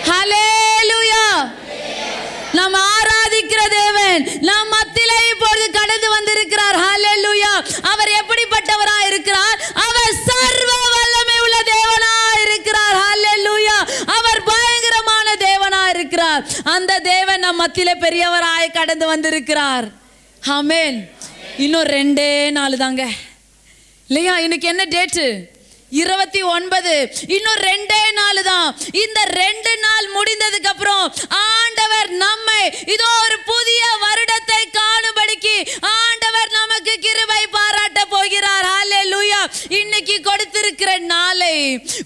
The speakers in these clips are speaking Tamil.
ஹல்லேலூயா. நாம் ஆராதிக்கிற தேவன் நம் மத்தியிலே இப்பொழுது கடந்து வந்திருக்கிறார். ஹல்லேலூயா. அவர் எப்படிப்பட்டவராய் இருக்கிறார்? அவர் சர்வ வல்லமை உள்ள தேவனாய் இருக்கிறார். ஹல்லேலூயா. அவர் பயங்கரமான தேவனாய் இருக்கிறார். அந்த தேவன் நம் மத்தியிலே பெரியவராய் கடந்து வந்திருக்கிறார். ஆமென். இன்னும் 2 நாள் தாங்க இல்லையா? இன்னைக்கு என்ன டேட்டு? 29. இன்னும் 2 நாள் தான். இந்த 2 நாள் முடிந்ததுக்கு அப்புறம் ஆண்டவர் நம்மை இதோ ஒரு புதிய வருடத்தை காணும்படிக்கு ஆண்டவர் நமக்கு கிருபை பாராட்ட போகிறார். ஹல்லேலூயா. இன்னைக்கு கொடுத்திருக்கிற நாளை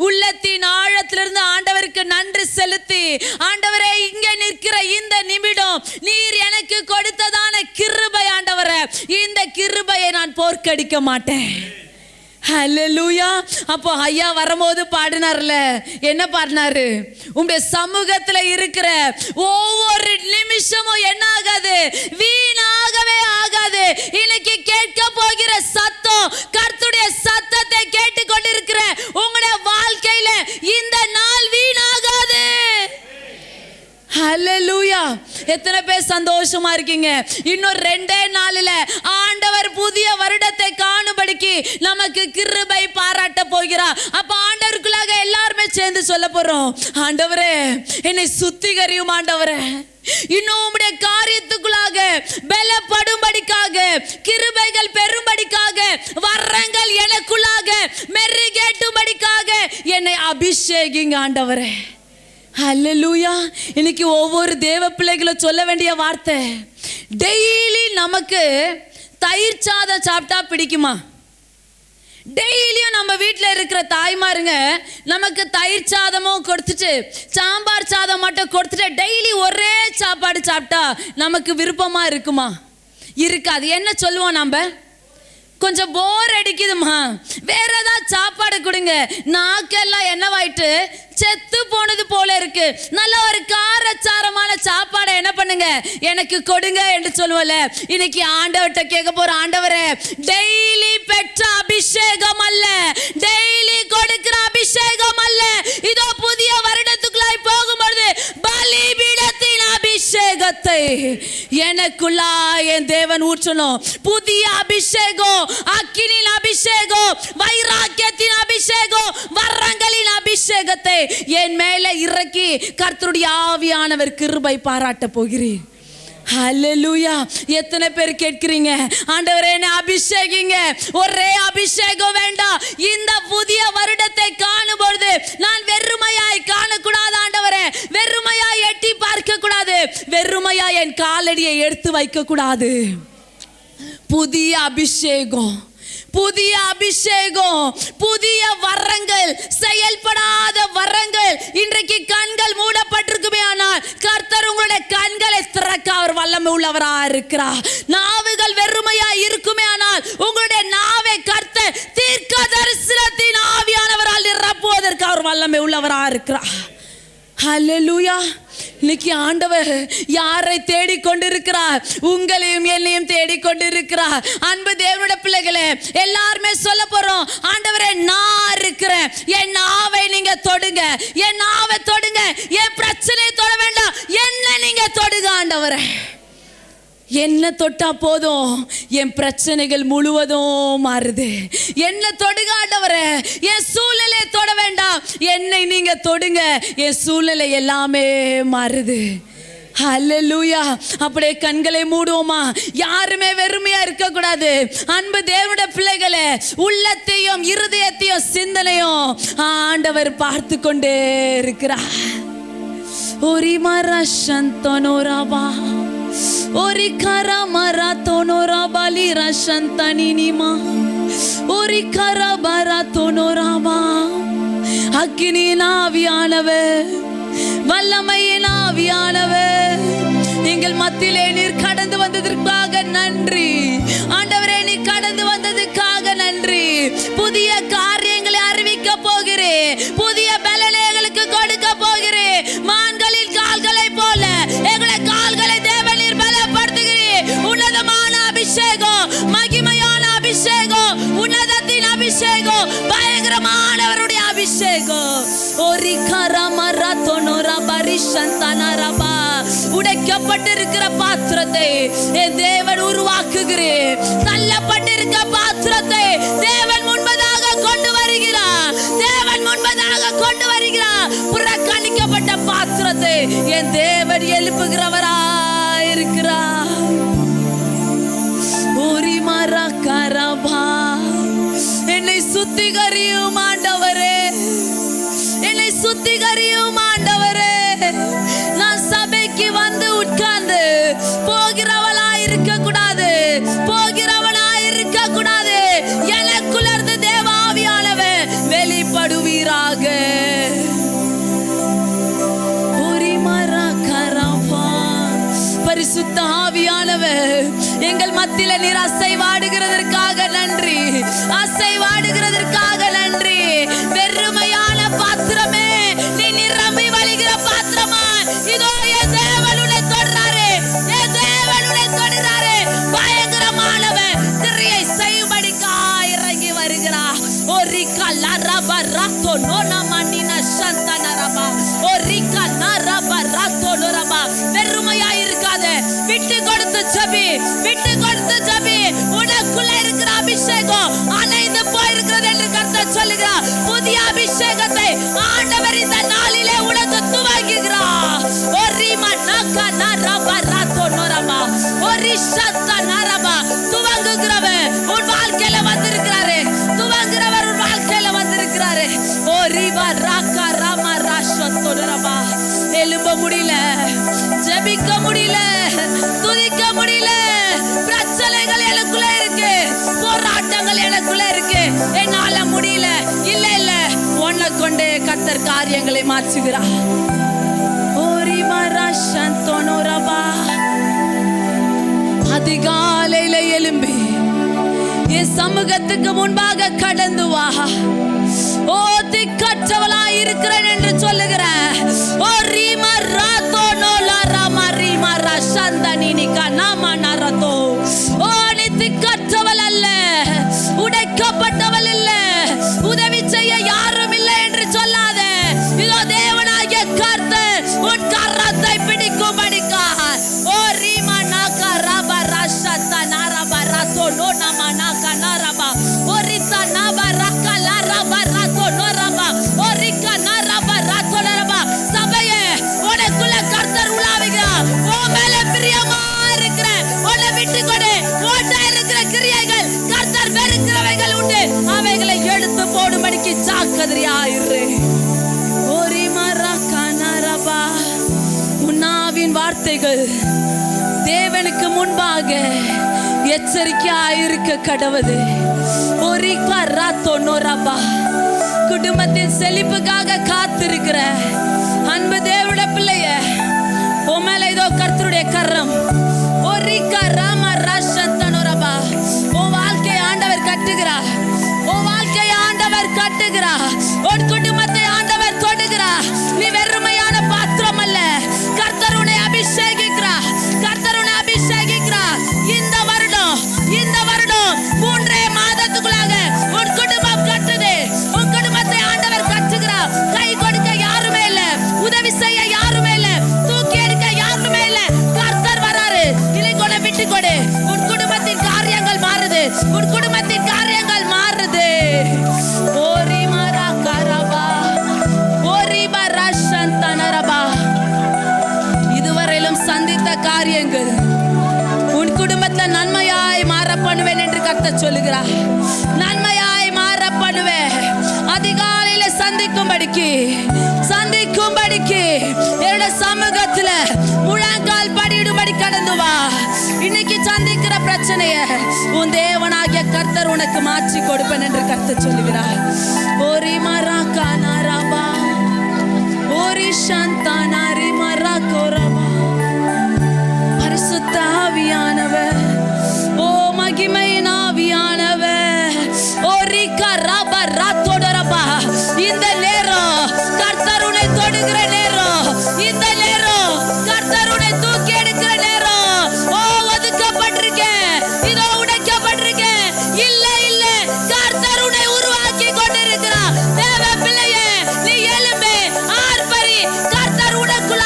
உள்ளத்தின் ஆழத்திலிருந்து ஆண்டவருக்கு நன்றி செலுத்தி, ஆண்டவரே இங்கே நிற்கிற இந்த நிமிடம் நீர் எனக்கு கொடுத்ததான கிருபை ஆண்டவரே, இந்த கிருபையை நான் போர்க்கடிக்க மாட்டேன். ஹல்லேலூயா. அப்போ ஐயா வரும்போது பாடினார்ல, என்ன பாடினாரு? உங்களுடைய சமூகத்துல இருக்கிற ஒவ்வொரு நிமிஷமும் என்ன ஆகாது? வீணாகவே ஆகாது. இன்னைக்கு கேட்க போகிற சத்தம், கர்த்தருடைய சத்தத்தை கேட்டுக்கொண்டிருக்கிற உங்களுடைய வாழ்க்கையில இந்த நாள் வீணாகாது. ஹல்லேலூயா. எத்தனை பேர் சந்தோஷமா இருக்கீங்க? இன்னும் 2 நாளில ஆண்டவர் புதிய வருடத்தை காணும்படிக்கு நமக்கு கிருபை பாராட்ட போகிறார். அப்ப ஆண்டவருக்குள்ளாக எல்லாருமே சேர்ந்து சொல்ல போறோம், ஆண்டவரே என்னை சுத்திகரியும் ஆண்டவரே, இன்னும் உம்முடைய காரியத்துக்குள்ளாக பலப்படும்படிக்காக, கிருபைகள் பெரும்படிக்காக, வரங்கள் எனக்குள்ளாக மெருகேட்டும்படிக்காக என்னை அபிஷேகிங்க ஆண்டவரே. ஹல்லேலூயா. இன்னைக்கு ஒவ்வொரு தேவ பிள்ளைகளும் சொல்ல வேண்டிய வார்த்தை, டெய்லி நமக்கு தயிர் சாதம் சாப்பிட்டா பிடிக்குமா? டெய்லியும் நம்ம வீட்டில் இருக்கிற தாய்மாருங்க நமக்கு தயிர் சாதமும் கொடுத்துட்டு சாம்பார் சாதம் மட்டும் கொடுத்துட்டு டெய்லி ஒரே சாப்பாடு சாப்பிட்டா நமக்கு விருப்பமா இருக்குமா? இருக்காது. என்ன சொல்லுவோம் நம்ம? கொஞ்சம் போர் அடிக்குதுமா, வேற ஏதாவது சாப்பாடு கொடுங்க. நாக்கெல்லாம் என்னவாயிட்டு செத்து போனது போல இருக்கு. நல்ல ஒரு காரச்சாரமான சாப்பாடை என்ன பண்ணுங்க, எனக்கு கொடுங்க என்று சொல்லுவல. இன்னைக்கு ஆண்டவர்கிட்ட கேட்க போற, ஆண்டவரே டெய்லி பெற்ற அபிஷேகம் அல்ல, டெய்லி கொடுக்கிற அபிஷேகம் அல்ல, இதோ புதிய வருடத்துக்குள்ளாய் போகும்பொழுது பலிபீடத்தின் அபிஷேகத்தை எனக்குள்ளா என் தேவன் ஊற்றணும். புதிய அபிஷேகம், அக்கினியின் அபிஷேகம், வைராக்கியத்தின் அபிஷேகம், வரங்களின் அபிஷேகத்தை என் மேல இறக்கி கர்த்தருடைய ஆவியானவர் கிருபை பாராட்ட போகிறேன். ஹல்லேலூயா. எத்தனை பேர் கேட்கிறீங்க, ஆண்டவரே என்னை அபிஷேகிங்க? ஒரே அபிஷேகம் வேண்டாம். இந்த புதிய வருடத்தை காணும் பொழுது நான் வெறுமையாய் காணக்கூடாது ஆண்டவரே, வெறுமையாய் எட்டி பார்க்க கூடாது, வெறுமையாய் என் காலடியை எடுத்து வைக்க கூடாது. புதிய அபிஷேகம், புதிய அபிஷேகம், புதிய வரங்கள், செயல்படாத வரங்கள். இன்றைக்கு கண்கள் மூடப்பட்டிருக்குமே, ஆனால் கர்த்தர் உங்களுடைய கண்களை திறக்க அவர் வல்லமை உள்ளவரா இருக்கிறார். நாவுகள் வெறுமையா இருக்குமே, ஆனால் உங்களுடைய நாவை கர்த்தர் தீர்க்க தரிசனத்தின் ஆவியானவரால் நிரப்புவதற்கு அவர் வல்லமை உள்ளவரா இருக்கிறார். ஹல்லேலூயா. இன்னைக்கு ஆண்டவர் யாரை தேடிக்கொண்டிருக்கிறார்? உங்களையும் என்னையும் தேடிக்கொண்டிருக்கிறார். அன்பு தேவனுடைய பிள்ளைகளே, எல்லாருமே சொல்ல போறோம், ஆண்டவரே நான் இருக்கிறேன், என் நாவை நீங்க தொடுங்க, என் நாவை தொடுங்க, என் பிரச்சனையை தொட வேண்டாம், என்ன நீங்க தொடுங்க ஆண்டவரே. என்ன தொட்டா போதும், என் பிரச்சனைகள் முழுவதும் மாறுது. என்ன தொடுங்க ஆண்டவரே, என் சூழ்நிலையை தொட வேண்டாம், என்னை நீங்க தொடுங்க, என் சூழ்நிலை எல்லாமே மாறுது. ஹல்லேலூயா. அப்படியே கண்களை மூடுவோமா? யாருமே வெறுமையா இருக்க கூடாது. அன்பு தேவனுடைய பிள்ளைகளே, உள்ளத்தையும் இருதயத்தையும் சிந்தனையும் ஆண்டவர் பார்த்து கொண்டே இருக்கிறார். ஒரி மரசந்தனோராவா, ஒரி கரமரா தோனோரா பலி ரசந்தனினிமா, ஒரி கரபரா தோனோராவா. அக்கினியின் ஆவியானவர், வல்லமையின் ஆவியானவர் எங்கள் மத்தியிலே நீர் கடந்து வந்ததற்காக நன்றி ஆண்டவரே. நீ கடந்து வந்ததுக்காக நன்றி. புதிய காரியங்களை அறிவிக்க போகிறேன், புதிய பலனை எங்களுக்கு கொடுக்க போகிறேன். மான்களின் கால்களை போல எங்களை கால்களை தேவன் நீர் பலப்படுத்துகிறீர். உன்னதமான அபிஷேகம், மகிமையான அபிஷேகம், உன்னதத்தின் அபிஷேகம், பயங்கரமானவருடைய அபிஷேகம். ஒரு கரமரா தோனோரா பரி உடைக்கப்பட்டிருக்கிற பாத்திரத்தை என் தேவன் உருவாக்குகிறேன். தள்ளப்பட்டிருக்கிற பாத்திரத்தை தேவன் முன்பதாக கொண்டு வருகிறார். தேவன் முன்பதாக கொண்டு வருகிறார். புறக்கணிக்கப்பட்ட பாத்திரத்தை என் தேவன் எழுப்புகிறவராய் இருக்கிறார். என்னை சுத்திகரியும் ஆண்டவரே, என்னை சுத்திகரியும் ஆண்டவரே. நான் சபைக்கு வந்து உட்கார்ந்து போகிறவளா இருக்க கூடாது, போகிறவனா இருக்க கூடாது. எனக்குள்ளர்ந்து தேவாவியானவர் வெளிப்படுவீராக. பரிசுத்த ஆவியானவர் எங்கள் மத்தியில நீர் அசைவாடுகிறதற்காக நன்றி, அசைவாடுகிறதற்காக நன்றி. வெறுமையான பாத்திரமே நீ நிரம்பி வழிகிற பாத்திரமா, இதோ என் தேவனுடைய தொடராரே, என் தேவனுடைய தொடராரே. பயங்கரமானவர் கிரியை செய்யும்படிக்காய் இறங்கி வருகிறார். ஓரிகா லரபா ராத்தோ நோனா மன்னினா சந்தன ரபா, ஓரிகா லரபா ராத்தோ நோரபா. வெறுமையாய் இருக்காதே, விட்டு கொடுத்து ஜெபி, விட்டு கொடுத்து ஜெபி. உனக்குள்ள இருக்கிற அபிஷேகம் அணைந்து போயிருக்கிறது என்று கர்த்தர் சொல்லுகிறார். புதிய அபிஷேகத்தை ஆண்டவர் இந்த நாளிலே உனக்கு துவங்குகிறார். ஓரிமா நாகா நரபா ராத்தோ நோரபா, ஓரிஷத்தா நரபா. துவங்குகிறவர் உன் வாழ்க்கையில வந்திருக்கிறாரே, துவங்குகிறவர் உன் வாழ்க்கையில வந்திருக்கிறாரே. ஓரிவா ராகா ராமா ராஷத்தோ நரபா. எழும்ப முடியல, ஜெபிக்க முடியல, துதிக்க முடியல. பிரச்சனைகள் எனக்குள்ள இருக்கு, போராட்டங்கள் எனக்குள்ள இருக்கு, என்னால முடியல. இல்ல இல்ல, உன்னை கொண்டே கர்த்தர் காரியங்களை மாற்றுகிறார். அதிகாலையில எழும்பி என் சமூகத்துக்கு முன்பாக கடந்து வா. ஓ திக்கற்றவளாய் இருக்கிறேன் என்று சொல்லுகிற ஓ ரீமா ராத்தோ நோலா ராமா ரீமா ரஷந்தனினிகா நாமா நரதோ. ஓ நீ திக்கற்றவள் அல்ல, உடைக்கப்பட்டவள் இல்ல, உதவி செய்ய யாரும் இல்லை என்று சொல்லாத. இதோ தேவனாகிய கர்த்தர் உன் கரத்தை பிடிக்கும்படிக்காய். ஓ ரீமா நாகா ரபா ரஷத்தா நரபா ராத்தோ நோ நாமா நாகா நரபா. ஓ ரித்தா நபா ரக்கா லரபா ராத்தோ நோரபா. ஓ ரிக்கா நரபா ராத்தோ நரபா. சபையே, உனக்குள்ள கர்த்தர் உலாவுகிறார். உன் மேல பிரியமா இருக்கிற உன்னை விட்டு கொடு. ஓட்ட இருக்கிற கிரியைகள் கர்த்தர் வெறுக்கிறவைகள் உண்டு, அவைகளை எடுத்து போடும்படிக்கு ஜாக்கிரதையாயிரு. உன்னாவின் வார்த்தைகள் தேவனுக்கு முன்பாக எச்சரிக்கையாயிருக்க கடவுது. குடும்பத்தின் செழிப்புக்காக காத்திருக்கிற அன்பு தேவனுடைய பிள்ளைய, உன் மேல இதோ கர்த்தருடைய கரம். உன் வாழ்க்கையை ஆண்டவர் கட்டுகிறார், உன் வாழ்க்கையை ஆண்டவர் கட்டுகிறார், உன் குடும்பத்தை ஆண்டவர் தொடுகிறார். நீ வெறுமையான பாத்திரம் அல்ல, கர்த்தர் உன்னை அபிஷேகிக்கிறார், கர்த்தர் உன்னை அபிஷேகிக்கிறார். இந்த வருடம் 3 மாதத்துக்குள்ளாக உன் குடும்பம் கட்டுது, உன் குடும்பத்தை ஆண்டவர் கட்டுகிறார். கை கொடுக்க யாருமே இல்ல, உதவி செய்ய யாருமே இல்ல, தூக்கி எடுக்க யாருமே இல்ல. கர்த்தர் வராரு. இதை கூட விட்டு கொடு. உன் குடும்பத்தின் காரியங்கள் மாறுது, உன் குடும்பத்தின் காரியங்கள் மாறுது. ஓரி மாரா கரபா, ஓரி பரா சந்தனரபா. இதுவரையிலும் சந்தித்த காரியங்கள் உன் குடும்பத்தை நன்மையாய் மாற பண்ணுவேன் என்று கர்த்தர் சொல்லுகிறார். நன்மையாய் மாற பண்ணுவேன். அதிகாலையில சந்திக்கும்படிக்கு என்னோட சமூகத்துல முழங்கால் படியிடும்படி கடந்து வா. இன்னைக்கு சந்திக்கிற பிரச்சனைய உன் தேவனாகிய கர்த்தர் உனக்கு மாற்றி கொடுப்பேன் என்று கர்த்தர் சொல்லுகிறார். ஓரி மரா கானாரபா, ஓரி சாந்தானாரி மரா கோரபா. பரிசுத்த ஆவியானவர், ஓ மகிமையின் ஆவியானவர், ஓரி கரபா ராத்தோடரபா. இந்த நேரம் கர்த்தர் உன்னை தொடுகிற நேரம், இந்த நேரம் கர்த்தர் உன்னை தூக்கி எடுக்கிற நேரம். ஓ ஒதுக்கப்பட்டிருக்கேன், இதோ உடைக்கப்பட்டிருக்கேன். இல்ல இல்ல, கர்த்தர் உன்னை உருவாக்கி கொண்டிருக்கிறார். தேவ பிள்ளையே, நீ எழும்பு, ஆர்ப்பரி. கர்த்தர் உனக்குள்ள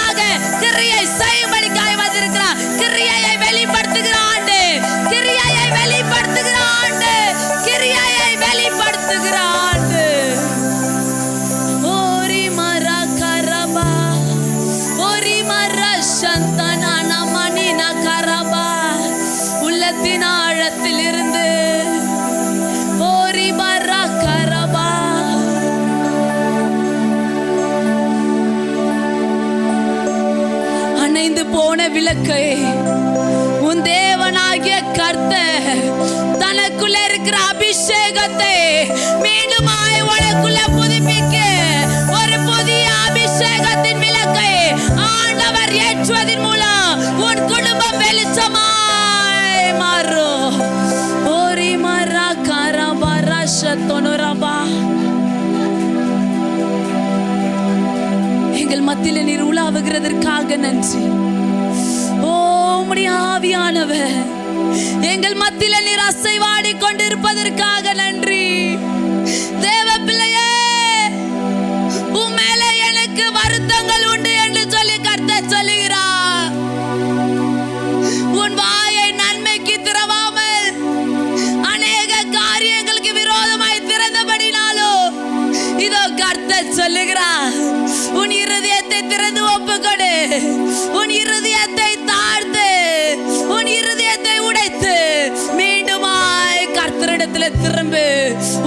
அணைந்து போன விளக்கை உன் தேவனாகிய கர்த்தர் தனக்குள்ள இருக்கிற அபிஷேகத்தை மீண்டும் உனக்குள்ள புதுப்பிக்க ஒரு புதிய அபிஷேகத்தின் விளக்கை ஆண்டவர் ஏற்றுவதன் மூலம் உன் குடும்பம் வெளிச்சமாய் மாறும். ஓரி மரா கரபா ரஷத்தோனரபா. எங்கள் மத்தியில் நீர் உலாவுகிறதற்காக நன்றி. ஓ உம்முடைய ஆவியானவர் எங்கள் மத்தியில் நீர் அசைவாடி கொண்டிருப்பதற்காக நன்றி. தேவ பிள்ளையே, உன் மேல எனக்கு வருத்தங்கள் உண்டு என்று சொல்லி கர்த்தர் சொல்லுகிறார். உன் வாயை நன்மைக்கு திறவாமல் அநேக காரியங்களுக்கு விரோதமாய் திறந்தபடினாலோ இதோ கர்த்தர் சொல்லுகிறார், உன் இருதயத்தை திறந்து ஒப்புக்கொடு. உன் இருதயத்தை தாழ்த்து, உன் இருதயத்தை உடைத்து மீண்டுமாய் கர்த்தரிடத்தில் திரும்பு.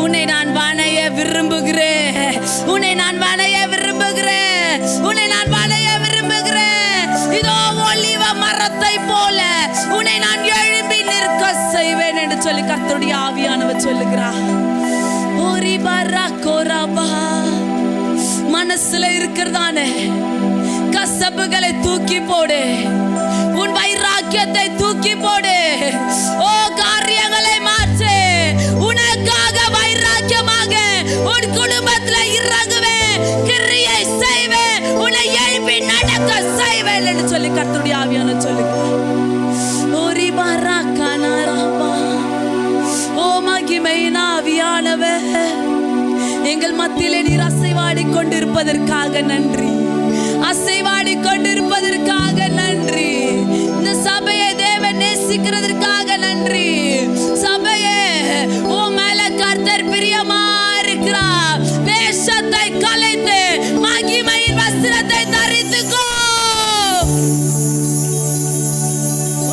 உன்னை நான் வணைய விரும்புகிறேன், உன்னை நான் வணைய விரும்புகிறேன், உன்னை நான் வணைய விரும்புகிறேன். இதோ ஒலிவ மரத்தை போல உன்னை நான் எழும்பி நிற்க செய்வேன் என்று சொல்லி கர்த்தருடைய ஆவியானவர் சொல்லுகிறார். ஓரி பரா கோராபா. மனசுல இருக்கிறதானே கசப்புகளை தூக்கி போடு, உன் வைராக்கியத்தை தூக்கி போடு. ஓ காரியங்களை மாற்று. உனக்காக வைராக்கியமாக உன் குடும்பத்துல இறங்குவேன், கிரியை செய்வேன், உன்னை எழுப்பி நடக்க செய்வேன் என்று சொல்லி கர்த்தருடைய ஆவியானவர் சொல்லுகிறார். ஓரி பரா கனரபா. ஓ மகிமையின் ஆவியானவர் எங்கள் மத்தியிலே நீர் அசைவாடி கொண்டிருப்பதற்காக நன்றி. அசைவாடி கொண்டிருப்பதற்காக நன்றி. இந்த சபையை தேவன் நேசிக்கிறதற்காக நன்றி. சபையே, உன் மேல கர்த்தர் பிரியமா இருக்கிறார். வேஷத்தை கலைத்து மகிமையின் வஸ்திரத்தை தரித்துக்கோ.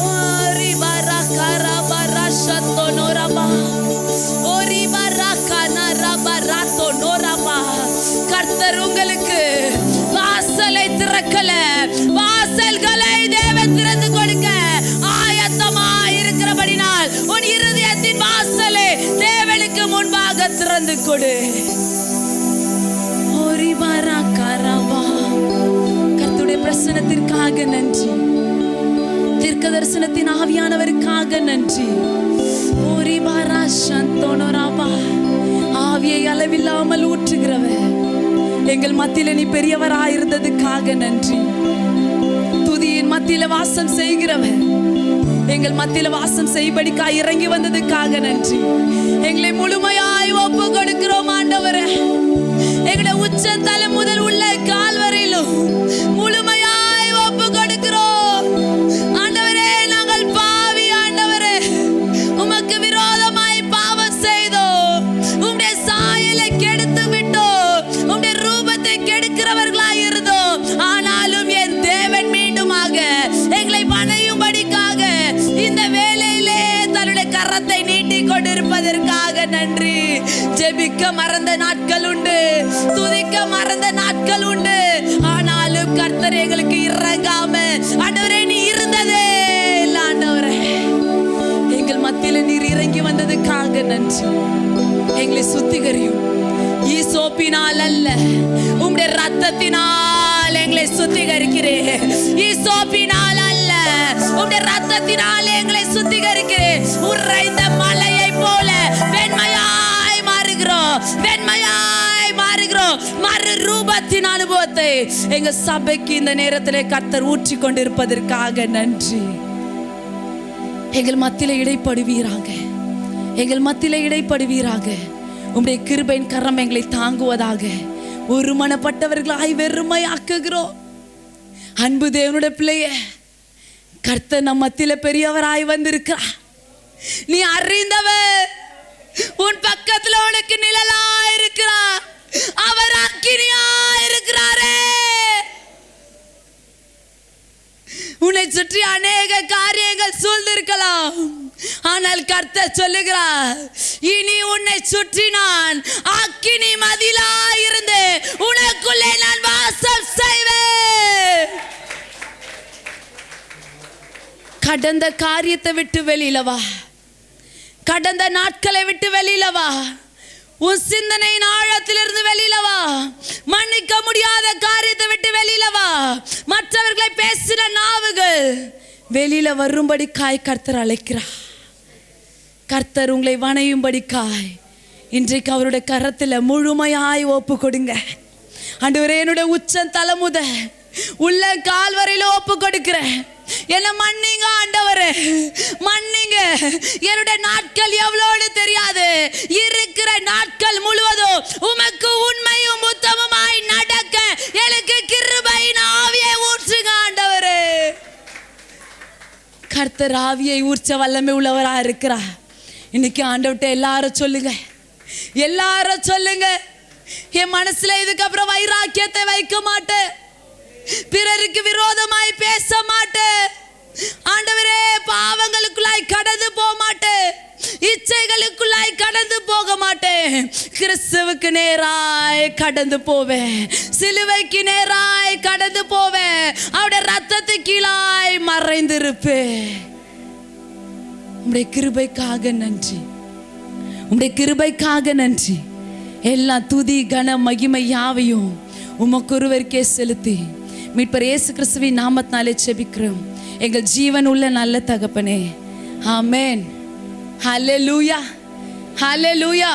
ஓரி பரா கரபா ரஷத்தோனரபா. ஓரி பரா கனரபா ரத்தோனரபா. கர்த்தர் உங்களுக்கு வாசலை திறக்கல, வாசல்களை தேவன் திறந்து கொடுக்க ஆயத்தமாய் இருக்கிறபடினால் உன் இருதயத்தின் வாசலை தேவனுக்கு முன்பாக திறந்து கொடு. ஓரி பரா கரபா. கர்த்தருடைய பிரசன்னத்திற்காக நன்றி. தீர்க்க தரிசனத்தின் ஆவியானவருக்காக நன்றி. ஓரி பரா சந்தோனரபா. ஆவியை அளவில்லாமல் ஊற்றுகிறவர் எங்கள் மத்தியில நீ பெரியவராயிருந்ததுக்காக நன்றி. துதியின் மத்தியில வாசம் செய்கிறவர் எங்கள் மத்தியில வாசம் செய்படிக்காய் இறங்கி வந்ததுக்காக நன்றி. எங்களை முழுமையாய் ஒப்பு கொடுக்கிறோம் ஆண்டவரே. எங்களை உச்சந்தலை முதல் உள்ள கால் வரையிலும் முழுமையாய் ஒப்பு கொடுக்கிறோம் ஆண்டவரே. நாங்கள் பாவி ஆண்டவரே, உமக்கு விரோதமாய் பாவம் செய்தோம், உம்முடைய சாயலை கெடுத்து விட்டோம், உம்முடைய ரூபத்தை கெடுக்கிறவர்களாய் இருந்தோம். ஆனாலும் என் தேவன் மீண்டுமாக எங்களை பணியும்படிக்காக இந்த வேளையிலே தன்னுடைய கரத்தை நீட்டிக் கொண்டிருப்பதற்காக நன்றி. ஜெபிக்க மறந்த நாட்கள் உண்டு, துதிக்க மறந்த நாட்கள் உண்டு. ஆனாலும் கர்த்தர் எங்களுக்கு இறங்காம ஆண்டவரே நீ இருந்ததே இல்லை ஆண்டவரே. எங்கள் மத்தியில நீர் இறங்கி வந்ததுக்காக நன்றி. எங்களை சுத்திகரியும். ஈசோப்பினால் அல்ல, உம்முடைய ரத்தத்தினால் எங்களை சுத்திகரிக்கிறேன். ஈசோப்பினால் அல்ல, உம்முடைய ரத்தத்தினால் எங்களை சுத்திகரிக்கிறேன். உறைந்த மலையை போல வெண்மையாய் மாறுகிறோம், வெண்மையாய் மாறுகிறோம். மறு ரூபத்தின் அனுபவத்தை எங்க சபைக்கு இந்த நேரத்திலே கர்த்தர் ஊற்றி கொண்டிருப்பதற்காக நன்றி. எங்கள் மத்தியில இடைப்படுவீராக, எங்கள் மத்தியில இடைப்படுவீராக. உம்முடைய கிருபையின் கரம் எங்களை தாங்குவதாக. ஒரு மனப்பட்டவர்களாய் வெறுமையாக்குகிறோம். அன்பு தேவனுடைய பிள்ளையே, கர்த்தர் நம் மத்தியில பெரியவராய் வந்திருக்கிறார். நீ அறிந்தவர். உன் பக்கத்துல உனக்கு நிழலாய் இருக்கிறார். அவர் அக்கினியாய் இருக்கிறாரே. உன்னை சுற்றி அநேக காரியங்கள் சூழ்ந்திருக்கலாம், ஆனால் கர்த்தர் சொல்லுகிறார், இனி உன்னை சுற்றி நான் அக்கினி மதிலாய் இருந்து உனக்குள்ளே நான் வாசம் செய்வேன். கடந்த காரியத்தை விட்டு வெளியில வா. கடந்த நாட்களை விட்டு வெளியில வா. உன் சிந்தனையின் ஆழத்திலிருந்து வெளியில வா. மன்னிக்க முடியாத காரியத்தை விட்டு வெளியில வா. மற்றவர்களை பேசின நாவுகள் வெளியில வரும்படிக்காய் கர்த்தர் அழைக்கிறார். கர்த்தர் உங்களை வணையும்படிக்காய் இன்றைக்கு அவருடைய கரத்தில் முழுமையாய் ஒப்பு கொடுங்க. ஆண்டவரே, என்னுடைய உச்சம் தலைமுத உள்ள கால் வரையில ஒப்பு கொடுக்கிறேன். என்ன மன்னிங்க ஆண்டவரே, மன்னிங்க. என்னுடைய நாட்கள் எவ்வளோன்னு தெரியாது. இருக்கிற நாட்கள் முழுவதும் உமக்கு உண்மையும் உத்தமமாய் நடக்க எனக்கு கிருபையின் ஆவியை ஊற்றுங்க ஆண்டவரே. கர்த்தர் ஆவியை ஊற்ற வல்லமை உள்ளவரா இருக்கிறார். இன்னைக்கு ஆண்டவர்கிட்ட எல்லாரும் சொல்லுங்க, எல்லாரும் சொல்லுங்க, என் மனசுல இதுக்கப்புறம் வைராக்கியத்தை வைக்க மாட்டேன். பிறருக்கு விரோதமாய் பேச மாட்டேன். ஆண்டவரே, பாவங்களுக்குள்ளாய் கடந்து போக மாட்டேன். இச்சைகளுக்குள்ளாய் கடந்து போக மாட்டேன். கிறிஸ்துவுக்கு நேராய் கடந்து போவேன். சிலுவைக்கு நேராய் கடந்து போவேன். அவருடைய ரத்தத்துக்கு கீழாய் மறைந்திருப்பேன். உம்முடைய கிருபைக்காக நன்றி, உம்முடைய கிருபைக்காக நன்றி. எல்லா துதி கன மகிமை யாவையும் உமக்கு ஒருவருக்கே செலுத்தி மீட்பர் இயேசு கிறிஸ்துவின் நாமத்தினாலே ஜெபிக்கிறோம் எங்கள் ஜீவன் உள்ள நல்ல தகப்பனே, ஆமென். ஹல்லேலூயா, ஹல்லேலூயா.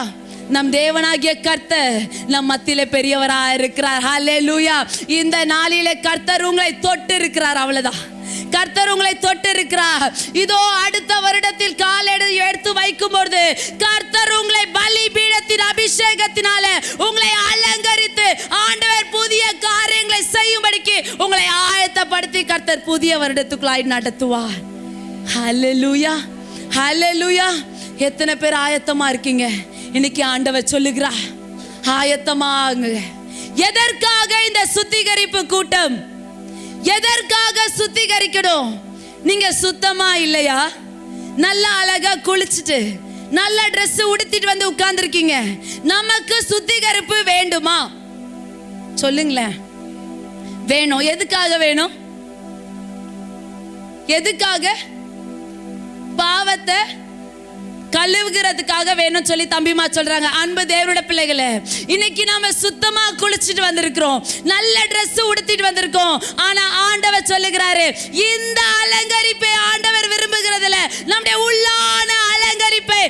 நம் தேவனாகிய கர்த்தர் நம் மத்தியிலே பெரியவராக இருக்கிறார். ஹல்லேலூயா. இந்த நாளிலே கர்த்தர் உங்களை தொட்டு இருக்கிறார். அவ்வளவுதான். கர்த்தர் உங்களை தொட்டு இருக்கிறார். இதோ அடுத்த வருடத்தில் கால் எடுத்து வைக்கும் பொழுது கர்த்தர் உங்களை பலிபீடத்தின் அபிஷேகத்தினால உங்களை அலங்கரித்து ஆண்டவர் புதிய காரியங்களை செய்யும்படிக்கு உங்களை ஆயத்தப்படுத்தி கர்த்தர் புதிய வருடத்துக்குள்ளாய் நடத்துவார். ஹல்லேலூயா, ஹல்லேலூயா. எத்தனை பேர் ஆயத்தமா இருக்கீங்க? இன்னைக்கு ஆண்டவர் சொல்லுகிறார், ஆயத்தமாங்க. எதற்காக இந்த சுத்திகரிப்பு கூட்டம்? எதற்காக சுத்திகரிக்கணும்? நீங்க சுத்தமா இல்லையா? நல்ல அழகா குளிச்சுட்டு நல்ல ட்ரெஸ் உடுத்திட்டு வந்து உட்கார்ந்துருக்கீங்க. நமக்கு சுத்திகரிப்பு வேண்டுமா? சொல்லுங்களேன். வேணும். எதுக்காக வேணும்? எதுக்காக? பாவத்தை கழுவுகிறதுக்காக வேணும் சொல்லி தம்பிமா சொல்றாங்க. அன்பு தேவனுடைய பிள்ளைகளே, இன்னைக்கு நாம சுத்தமா குளிச்சுட்டு வந்திருக்கிறோம், நல்ல ட்ரெஸ் உடுத்திட்டு வந்திருக்கோம். ஆனா ஆண்டவர் சொல்லுகிறாரு, இந்த அலங்கரிப்பை ஆண்டவர் விரும்புகிறதுல நம்முடைய உள்ளான அலங்கரிப்பை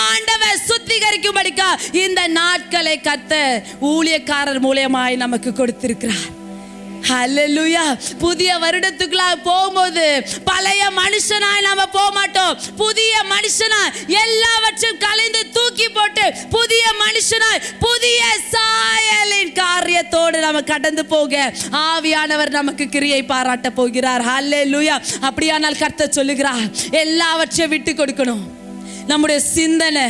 ஆண்டவர் சுத்திகரிக்கும்படிக்கா இந்த நாட்களை கர்த்தர் ஊழியக்காரர் மூலமாய் நமக்கு கொடுத்திருக்கிறார். ஹல்லேலூயா. புதிய வருடத்துக்குள்ள போகும்போது பழைய மனுஷனாய் நாம போக மாட்டோம். புதிய மனுஷனாய் எல்லாவற்றையும் கலைந்து தூக்கி போட்டு புதிய மனுஷனாய் புதிய சாயலின் காரியத்தோடு நம்ம கடந்து போக ஆவியானவர் நமக்கு கிரியை பாராட்ட போகிறார். ஹல்லேலூயா. அப்படியானால் கர்த்தர் சொல்லுகிறார், எல்லாவற்றையும் விட்டு கொடுக்கணும். நம்முடைய சிந்தனை,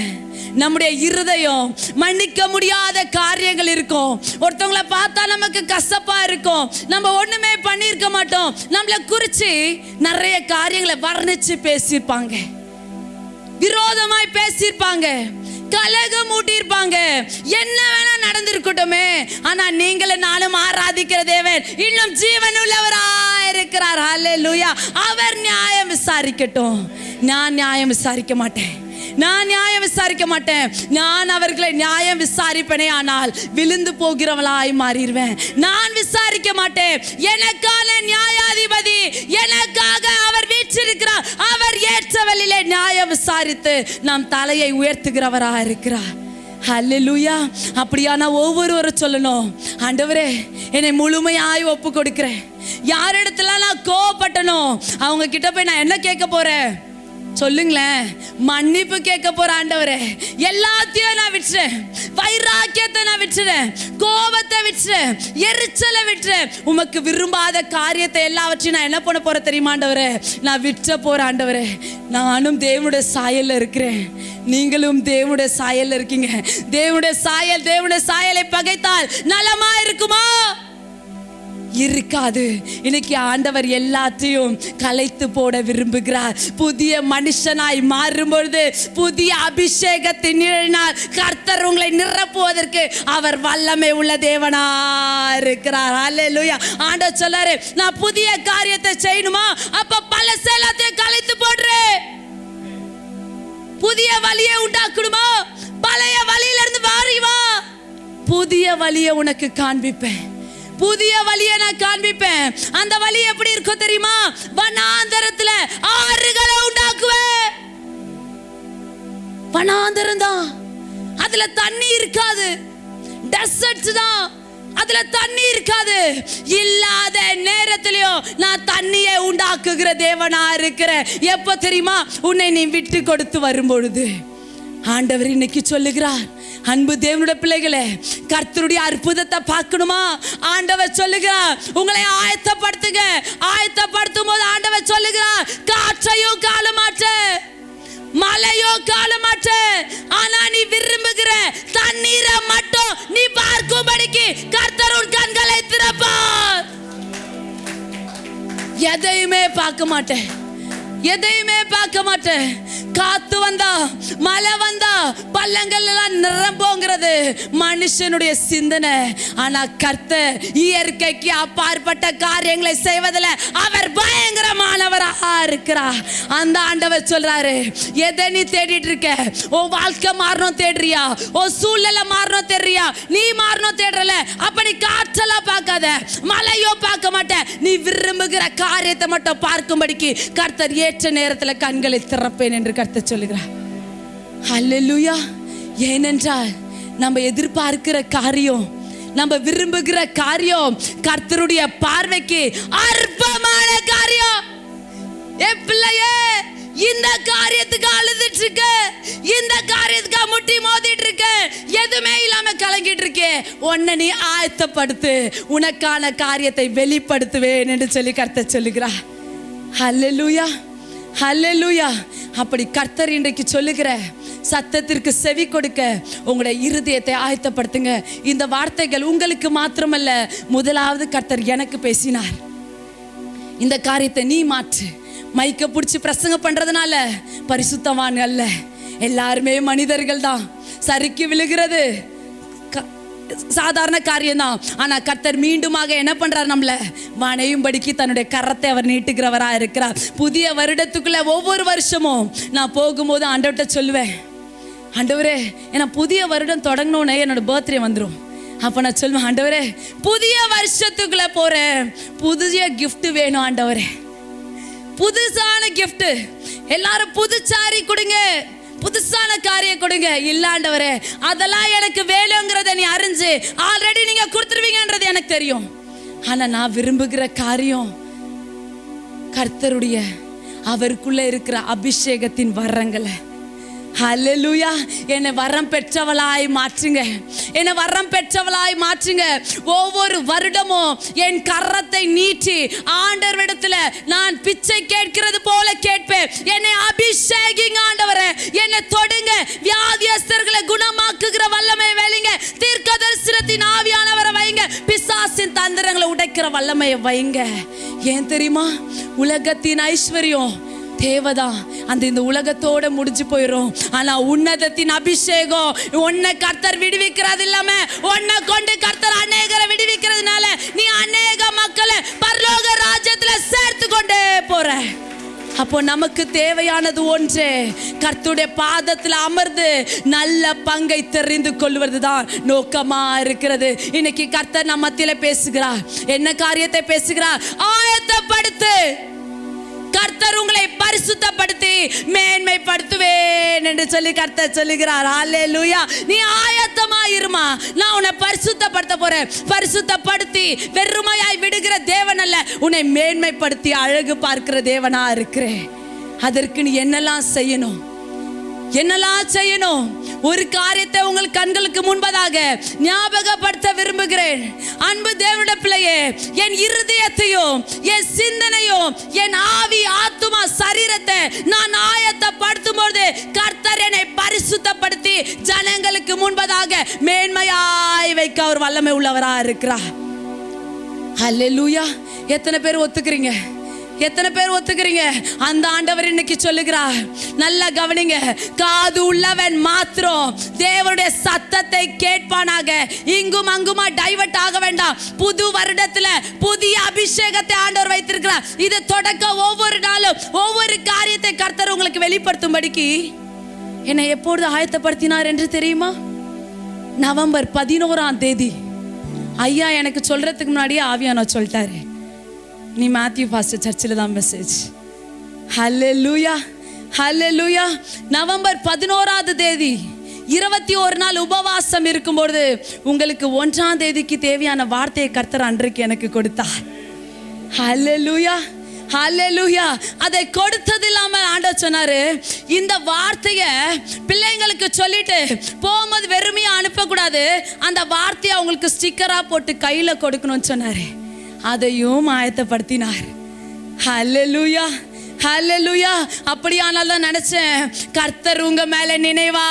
நம்முடைய இருதயம், மன்னிக்க முடியாத காரியங்கள் இருக்கும். ஒருத்தவங்களை பார்த்தா நமக்கு கசப்பா இருக்கும். நம்ம ஒண்ணுமே பண்ணிருக்க மாட்டோம். நம்மளை குறிச்சு நிறைய காரியங்களை வர்ணிச்சு பேசியிருப்பாங்க, விரோதமாய் பேசியிருப்பாங்க, கலகம் ஊட்டியிருப்பாங்க. என்ன வேணா நடந்திருக்கட்டுமே, ஆனா நீங்களும் நானும் ஆராதிக்கிற தேவன் இன்னும் ஜீவன் உள்ளவராய் இருக்கிறார். ஹல்லேலூயா. அவர் நியாயம் விசாரிக்கட்டும். நான் நியாயம் விசாரிக்க மாட்டேன். நான் நியாயம் விசாரிக்க மாட்டேன். நான் அவர்களை நியாயம் விசாரிப்பேனே ஆனால் விழுந்து போகிறவளாய் மாறிடுவேன். நான் விசாரிக்க மாட்டேன். எனக்கான நியாயாதிபதி எனக்காக அவர் வீற்றிருக்கிறார். அவர் ஏற்றவழியிலே நியாயம் விசாரித்து நாம் தலையை உயர்த்துகிறவராக இருக்கிறார். ஹல்லேலூயா. அப்படியான ஒவ்வொருவரும் சொல்லணும், ஆண்டவரே என்னை முழுமையாய் ஒப்பு கொடுக்கிறேன். யாரிடத்துல நான் கோவப்பட்டனோ அவங்க கிட்ட போய் நான் என்ன கேட்க போறேன்? சொல்லுங்களேன். மன்னிப்பு கேட்க போற ஆண்டவரே. எல்லாத்தையும் நான் விட்டுறேன். வைராக்கியத்தை நான் விட்டுறேன். கோபத்தை விட்டுறேன். எரிச்சலை விட்டுறேன். உமக்கு விரும்பாத காரியத்தை எல்லாவற்றையும் நான் என்ன பண்ண போற தெரியுமா ஆண்டவரே? நான் விட்டுற போற ஆண்டவரே. நானும் தேவனுடைய சாயல்ல இருக்கிறேன், நீங்களும் தேவனுடைய சாயல்ல இருக்கீங்க. தேவனுடைய சாயல், தேவனுடைய சாயலை பகைத்தால் நலமா இருக்குமா? இருக்காது. இன்னைக்கு ஆண்டவர் எல்லாத்தையும் கலைத்து போட விரும்புகிறார். புதிய மனுஷனாய் மாறும் பொழுது புதிய அபிஷேகத்தின் நிழலினால் கர்த்தர் உங்களை நிரப்புவதற்கு அவர் வல்லமை உள்ள தேவனா இருக்கிறார். ஹல்லேலூயா. ஆண்டவர் சொல்றாரு, நான் புதிய காரியத்தை செய்யணுமா, அப்ப பல எல்லாத்தையும் கலைத்து போடுறே. புதிய வழியை உண்டாக்கணுமா, பழைய வழியிலிருந்து மாறி வா. புதிய வழியை உனக்கு காண்பிப்பேன். புதிய வழியை நான் காண்பிப்பேன். அந்த வழி எப்படி இருக்கும் தெரியுமா? வனாந்தரத்துல ஆறுகளை உண்டாக்குவேன். வனாந்தரம் தான், அதுல தண்ணி இருக்காது. டெசர்ட் தான், அதுல தண்ணி இருக்காது. இல்லாத நேரத்திலயும் நான் தண்ணியை உண்டாக்குகிற தேவனா இருக்கிறேன். எப்ப தெரியுமா? உன்னை நீ விட்டு கொடுத்து வரும் பொழுது. ஆண்டவர் இன்னைக்கு சொல்லுகிறார், அன்பு தேவனுடைய பிள்ளைகளே, கர்த்தருடைய அற்புதத்தை பார்க்கணுமா? ஆண்டவர் சொல்லுகிறார், உங்களை ஆயத்தப்படுத்துங்க. ஆயத்தப்படுத்தும் போது ஆண்டவர் சொல்லுகிறார், காற்றையும் காலமாற்ற, மலையோ காலமாற்ற, ஆனா நீ விரும்புகிற தண்ணீரை மட்டும் நீ பார்க்கும்படிக்கு கர்த்தர் உன் கண்களை திறப்பார். எதையுமே பார்க்க மாட்டேன், எதையுமே பார்க்க மாட்டேன். காத்து வந்தா, மழை வந்தா, பள்ளங்கள் எல்லாம் நிரம்போங்கிறது மனுஷனுடைய சிந்தனை. ஆனா கர்த்தர் இயற்கைக்கு அப்பாற்பட்ட காரியங்களை செய்வதில் அவர் பயங்கரமானவராக இருக்கிறார். அந்த ஆண்டவர் சொல்றாரு, எதை நீ தேடிட்டு இருக்க? உன் வாழ்க்கை மாறணும் தேடுறியா? உன் சூழ்நிலை மாறணும் தேடுறியா? நீ மாறணும் தேடுறல, அப்படி காற்றெல்லாம் பார்க்காத, மழையோ பார்க்க மாட்டேன். நீ விரும்புகிற காரியத்தை மட்டும் பார்க்கும்படிக்கு கர்த்தர் ஏற்ற நேரத்தில் கண்களை திறப்பேன் என்று கர்த்தர் சொல்லுகிறார். ஹல்லேலூயா. ஏனென்றால் நம்ம எதிர்பார்க்கிற காரியம், நம்ம விரும்புகிற காரியம் கர்த்தருடைய பார்வைக்கு அற்பமான காரியம். என் பிள்ளையே, இந்த காரியத்துக்கு அழுதுட்டு இருக்க, இந்த காரியத்துக்கு முட்டி மோதிட்டு இருக்க, எதுவுமே இல்லாம கலங்கிட்டு இருக்கே, உன்னை நீ ஆயத்தப்படுத்து, உனக்கான காரியத்தை வெளிப்படுத்துவேன் என்று சொல்லி கர்த்தர் சொல்லுகிறார். ஹல்லேலூயா, ஹல்லேலூயா. அப்படி கர்த்தர் இன்றைக்கு சொல்லுகிற சத்தத்திற்கு செவி கொடுக்க உங்களுடைய இருதயத்தை ஆயத்தப்படுத்துங்க. இந்த வார்த்தைகள் உங்களுக்கு மாத்திரமல்ல, முதலாவது கர்த்தர் எனக்கு பேசினார். இந்த காரியத்தை நீ மாற்று. மைக்க பிடிச்சி பிரசங்கம் பண்றதுனால பரிசுத்தவான் அல்ல, எல்லாருமே மனிதர்கள் தான். சறுக்கி விழுகிறது சாதாரண காரியம் தான். ஆனா கர்த்தர் மீண்டுமாக என்ன பண்றார்? நம்மள வணையும்படிக்கு தன்னுடைய கரத்தை அவர் நீட்டுகிறவரா இருக்கிறார். புதிய வருடத்துக்குள்ள ஒவ்வொரு வருஷமும் நான் போகும்போது ஆண்டவர்கிட்ட சொல்லுவேன், ஆண்டவரே, ஏன்னா புதிய வருடம் தொடங்கணும்னே என்னோட பர்த்டே வந்துடும். அப்ப நான் சொல்லுவேன், ஆண்டவரே, புதிய வருஷத்துக்குள்ள போறேன், புதிய கிஃப்ட் வேணும் ஆண்டவரே, புதுசான கிஃப்ட். எல்லாரும் புது சாரி கொடுங்க, புதுசான காரியம் கொடுங்க. இல்லாண்டவரே, அதெல்லாம் எனக்கு வேணுங்கிறத நீ அறிஞ்சு ஆல்ரெடி நீங்க கொடுத்துருவீங்கன்றது எனக்கு தெரியும். ஆனா நான் விரும்புகிற காரியம் கர்த்தருடைய அவருக்குள்ள இருக்கிற அபிஷேகத்தின் வரங்களை. ஹல்லேலூயா. என்னை வரம் பெற்றவளாய் மாற்றுங்க, என்னை வரம் பெற்றவளாய் மாற்றுங்க. ஒவ்வொரு வருடமும் என் கரத்தை நீட்டி ஆண்டவரிடத்துல நான் பிச்சை கேட்கிறது போல கேட்பேன். என்னை அபிஷேகிங்க ஆண்டவரே, என்னை தொடுங்க, வியாதியஸ்தர்களை குணமாக்குகிற வல்லமை வைங்க, தீர்க்கதரிசனத்தின் ஆவியானவரை வைங்க, பிசாசின் தந்திரங்களை உடைக்கிற வல்லமையை வைங்க. ஏன் தெரியுமா? உலகத்தின் ஐஸ்வர்யம் தேவைதான், அந்த இந்த உலகத்தோட முடிஞ்சு போயிடும். ஆனா உன்னதத்தின் அபிஷேகம் உன்னை கர்த்தர் விடுவிக்கிறது இல்லாம உன்னை கொண்டு கர்த்தர் அநேகரை விடுவிக்கிறதுனால நீ அநேக மக்களை பரலோக ராஜ்யத்துல சேர்த்து கொண்டே போற. அப்போ நமக்கு தேவையானது ஒன்றே, கர்த்தருடைய பாதத்தில் அமர்ந்து நல்ல பங்கை தெரிந்து கொள்வதுதான் நோக்கமா இருக்கிறது. இன்னைக்கு கர்த்தர் நம்ம மத்தியில பேசுகிறார். என்ன காரியத்தை பேசுகிறார்? ஆயத்தப்படுத்து. கர்த்தர் உங்களை பரிசுத்தப்படுத்தி மேன்மைப்படுத்துவேன் என்று சொல்லி கர்த்தர் சொல்லுகிறார். ஹல்லேலூயா. நீ ஆயத்தமா இருமா, நான் உன்னை பரிசுத்தப்படுத்த போறேன். பரிசுத்தப்படுத்தி வெறுமையாய் விடுகிற தேவன் அல்ல, உன்னை மேன்மைப்படுத்தி அழகு பார்க்கிற தேவனா இருக்கிறேன். அதற்கு நீ என்னெல்லாம் செய்யணும், என்னெல்லாம் செய்யணும்? ஒரு காரியத்தை உங்கள் கண்களுக்கு முன்பதாக ஞாபகப்படுத்த விரும்புகிறேன். அன்பு தேவனுடைய பிள்ளையே, என் இருதயத்தையும் என் சிந்தனையும் என் ஆவி ஆத்துமா சரீரத்தை நான் ஆயத்தப்படுத்தும் போது கர்த்தர் என்னை பரிசுத்தப்படுத்தி ஜனங்களுக்கு முன்பதாக மேன்மையாய் வைக்க அவர் வல்லமை உள்ளவரா இருக்கிறார். ஹல்லேலூயா. எத்தனை பேர் ஒத்துக்கிறீங்க? எத்தனை பேர் ஒத்துக்கிறீங்க? அந்த ஆண்டவர் இன்னைக்கு சொல்லுகிறார், நல்லா கவனிங்க, காது உள்ளவன் மாத்திரம் தேவனுடைய சத்தத்தை கேட்பானாக. இங்கும் அங்குமா டைவர்ட் ஆக வேண்டாம். புது வருடத்துல புதிய அபிஷேகத்தை ஆண்டவர் வைத்திருக்கிறார். இது தொடக்க ஒவ்வொரு நாளும் ஒவ்வொரு காரியத்தை கர்த்தர் உங்களுக்கு வெளிப்படுத்தும்படிக்கு என்னை எப்பொழுது ஆயத்தப்படுத்தினார் என்று தெரியுமா? நவம்பர் 11ஆம் தேதி ஐயா எனக்கு சொல்றதுக்கு முன்னாடியே ஆவியானவர் சொல்லிட்டாரு, நீ மேத்யூ பாஸ்டர் சர்ச்சில் தான் மெசேஜ். ஹல்லேலூயா, ஹல்லேலூயா. நவம்பர் 11ஆம் தேதி 21 நாள் உபவாசம் இருக்கும்பொழுது உங்களுக்கு 1ஆம் தேதிக்கு தேவையான வார்த்தையை கர்த்தர் அன்றைக்கு எனக்கு கொடுத்தார். ஹல்லேலூயா, ஹல்லேலூயா. அதை கொடுத்தது இல்லாம ஆண்டவர் சொன்னாரு, இந்த வார்த்தையை பிள்ளைங்களுக்கு சொல்லிட்டு போகும்போது வெறுமையா அனுப்பக்கூடாது, அந்த வார்த்தையை அவங்களுக்கு ஸ்டிக்கரா போட்டு கையில கொடுக்கணும்னு சொன்னாரு. அதையும் ஆயத்தப்படுத்தினார். ஹல்லேலூயா, ஹல்லேலூயா. அப்படியானால் தான் நினைச்சேன், கர்த்தர் உங்க மேல நினைவா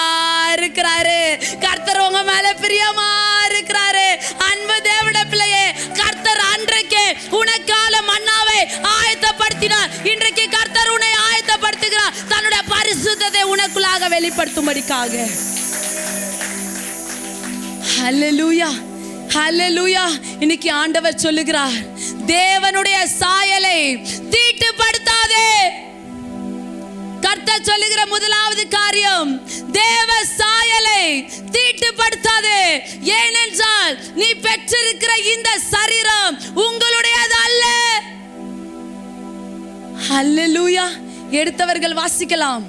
இருக்கிறாரு, கர்த்தர் உங்க மேல பிரியமா இருக்கிறாரு. அன்பு தேவனுடைய பிள்ளையே, கர்த்தர் அன்றைக்கு உனக்கால மன்னாவை ஆயத்தப்படுத்தினார். இன்றைக்கு கர்த்தர் உன்னை ஆயத்தப்படுத்துகிறார், தன்னுடைய பரிசுத்தத்தை உனக்குள்ளாக வெளிப்படுத்தும்படிக்காக. ஹல்லேலூயா, ஹல்லேலூயா. இன்னைக்கு ஆண்டவர் சொல்லுகிறார், தேவனுடைய சாயலை தீட்டுப்படுத்தாதே. கர்த்தர் சொல்லுகிற முதலாவது காரியம், தேவ சாயலை தீட்டுப்படுத்தாதே. ஏனென்றால் நீ பெற்றிருக்கிற இந்த சரீரம் உங்களுடையது அல்ல. ஹல்லேலூயா. எடுத்தவர்கள் வாசிக்கலாம்.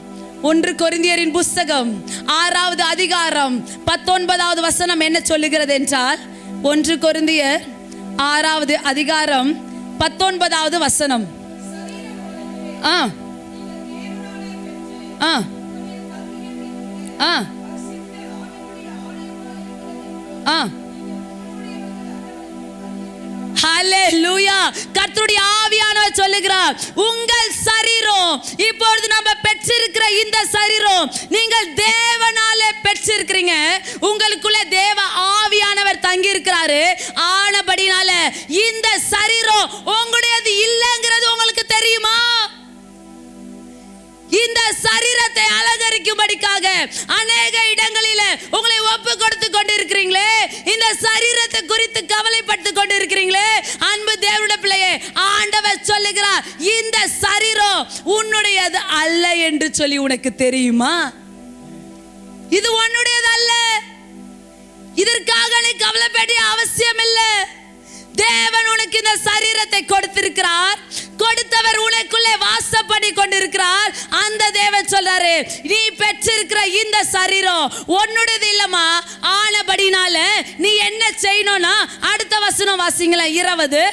1 கொரிந்தியரின் புஸ்தகம் 6வது அதிகாரம் 19வது வசனம் என்ன சொல்லுகிறது என்றால், 1 கொரிந்தியர் 6வது அதிகாரம் 19வது வசனம். ஹல்லேலூயா. கர்த்தருடைய ஆவியானவர் சொல்லுகிறார், உங்கள் சரீரம், இப்பொழுது நம்ம பெற்றிருக்கிற இந்த சரீரம் நீங்கள் தேவனாலே பெற்றிருக்கிறீங்க. உங்களுக்குள்ள தேவ ஆவியானவர் தங்கி இருக்கிறாரு. ஆனபடினால இந்த சரீரம் உங்களுடையது இல்லைங்கிறது உங்களுக்கு தெரியுமா? இந்த சரீரத்தை அலங்கரிக்கும்படிக்காக அநேக இடங்களில உங்களை ஒப்பு கொடுத்து கொண்டிருக்கிறீங்களே, இந்த சரீரத்தை குறித்து கவலைப்பட்டு கொண்டிருக்கிறீங்களே. அன்பு தேவனுடைய பிள்ளையே, ஆண்டவர் சொல்லுகிறார், இந்த சரீரம் உன்னுடையது அல்ல என்று சொல்லி உனக்கு தெரியுமா? இது உன்னுடையது அல்ல. இதற்காக நீ கவலைப்பட அவசியம் இல்லை. தேவன் உனக்கு இந்த சரீரத்தை கொடுத்திருக்கிறார். கொடுத்தவர் உனக்குள்ளே வாசம் பண்ணி கொண்டிருக்கிறார். அந்த தேவன் சொல்றாரு, நீ பெற்றிருக்கிற இந்த சரீரம் உன்னுடையது இல்லமா. ஆனபடினால நீ என்ன செய்யணும்னா, அடுத்த வசனம் வாசிங்களா, 20.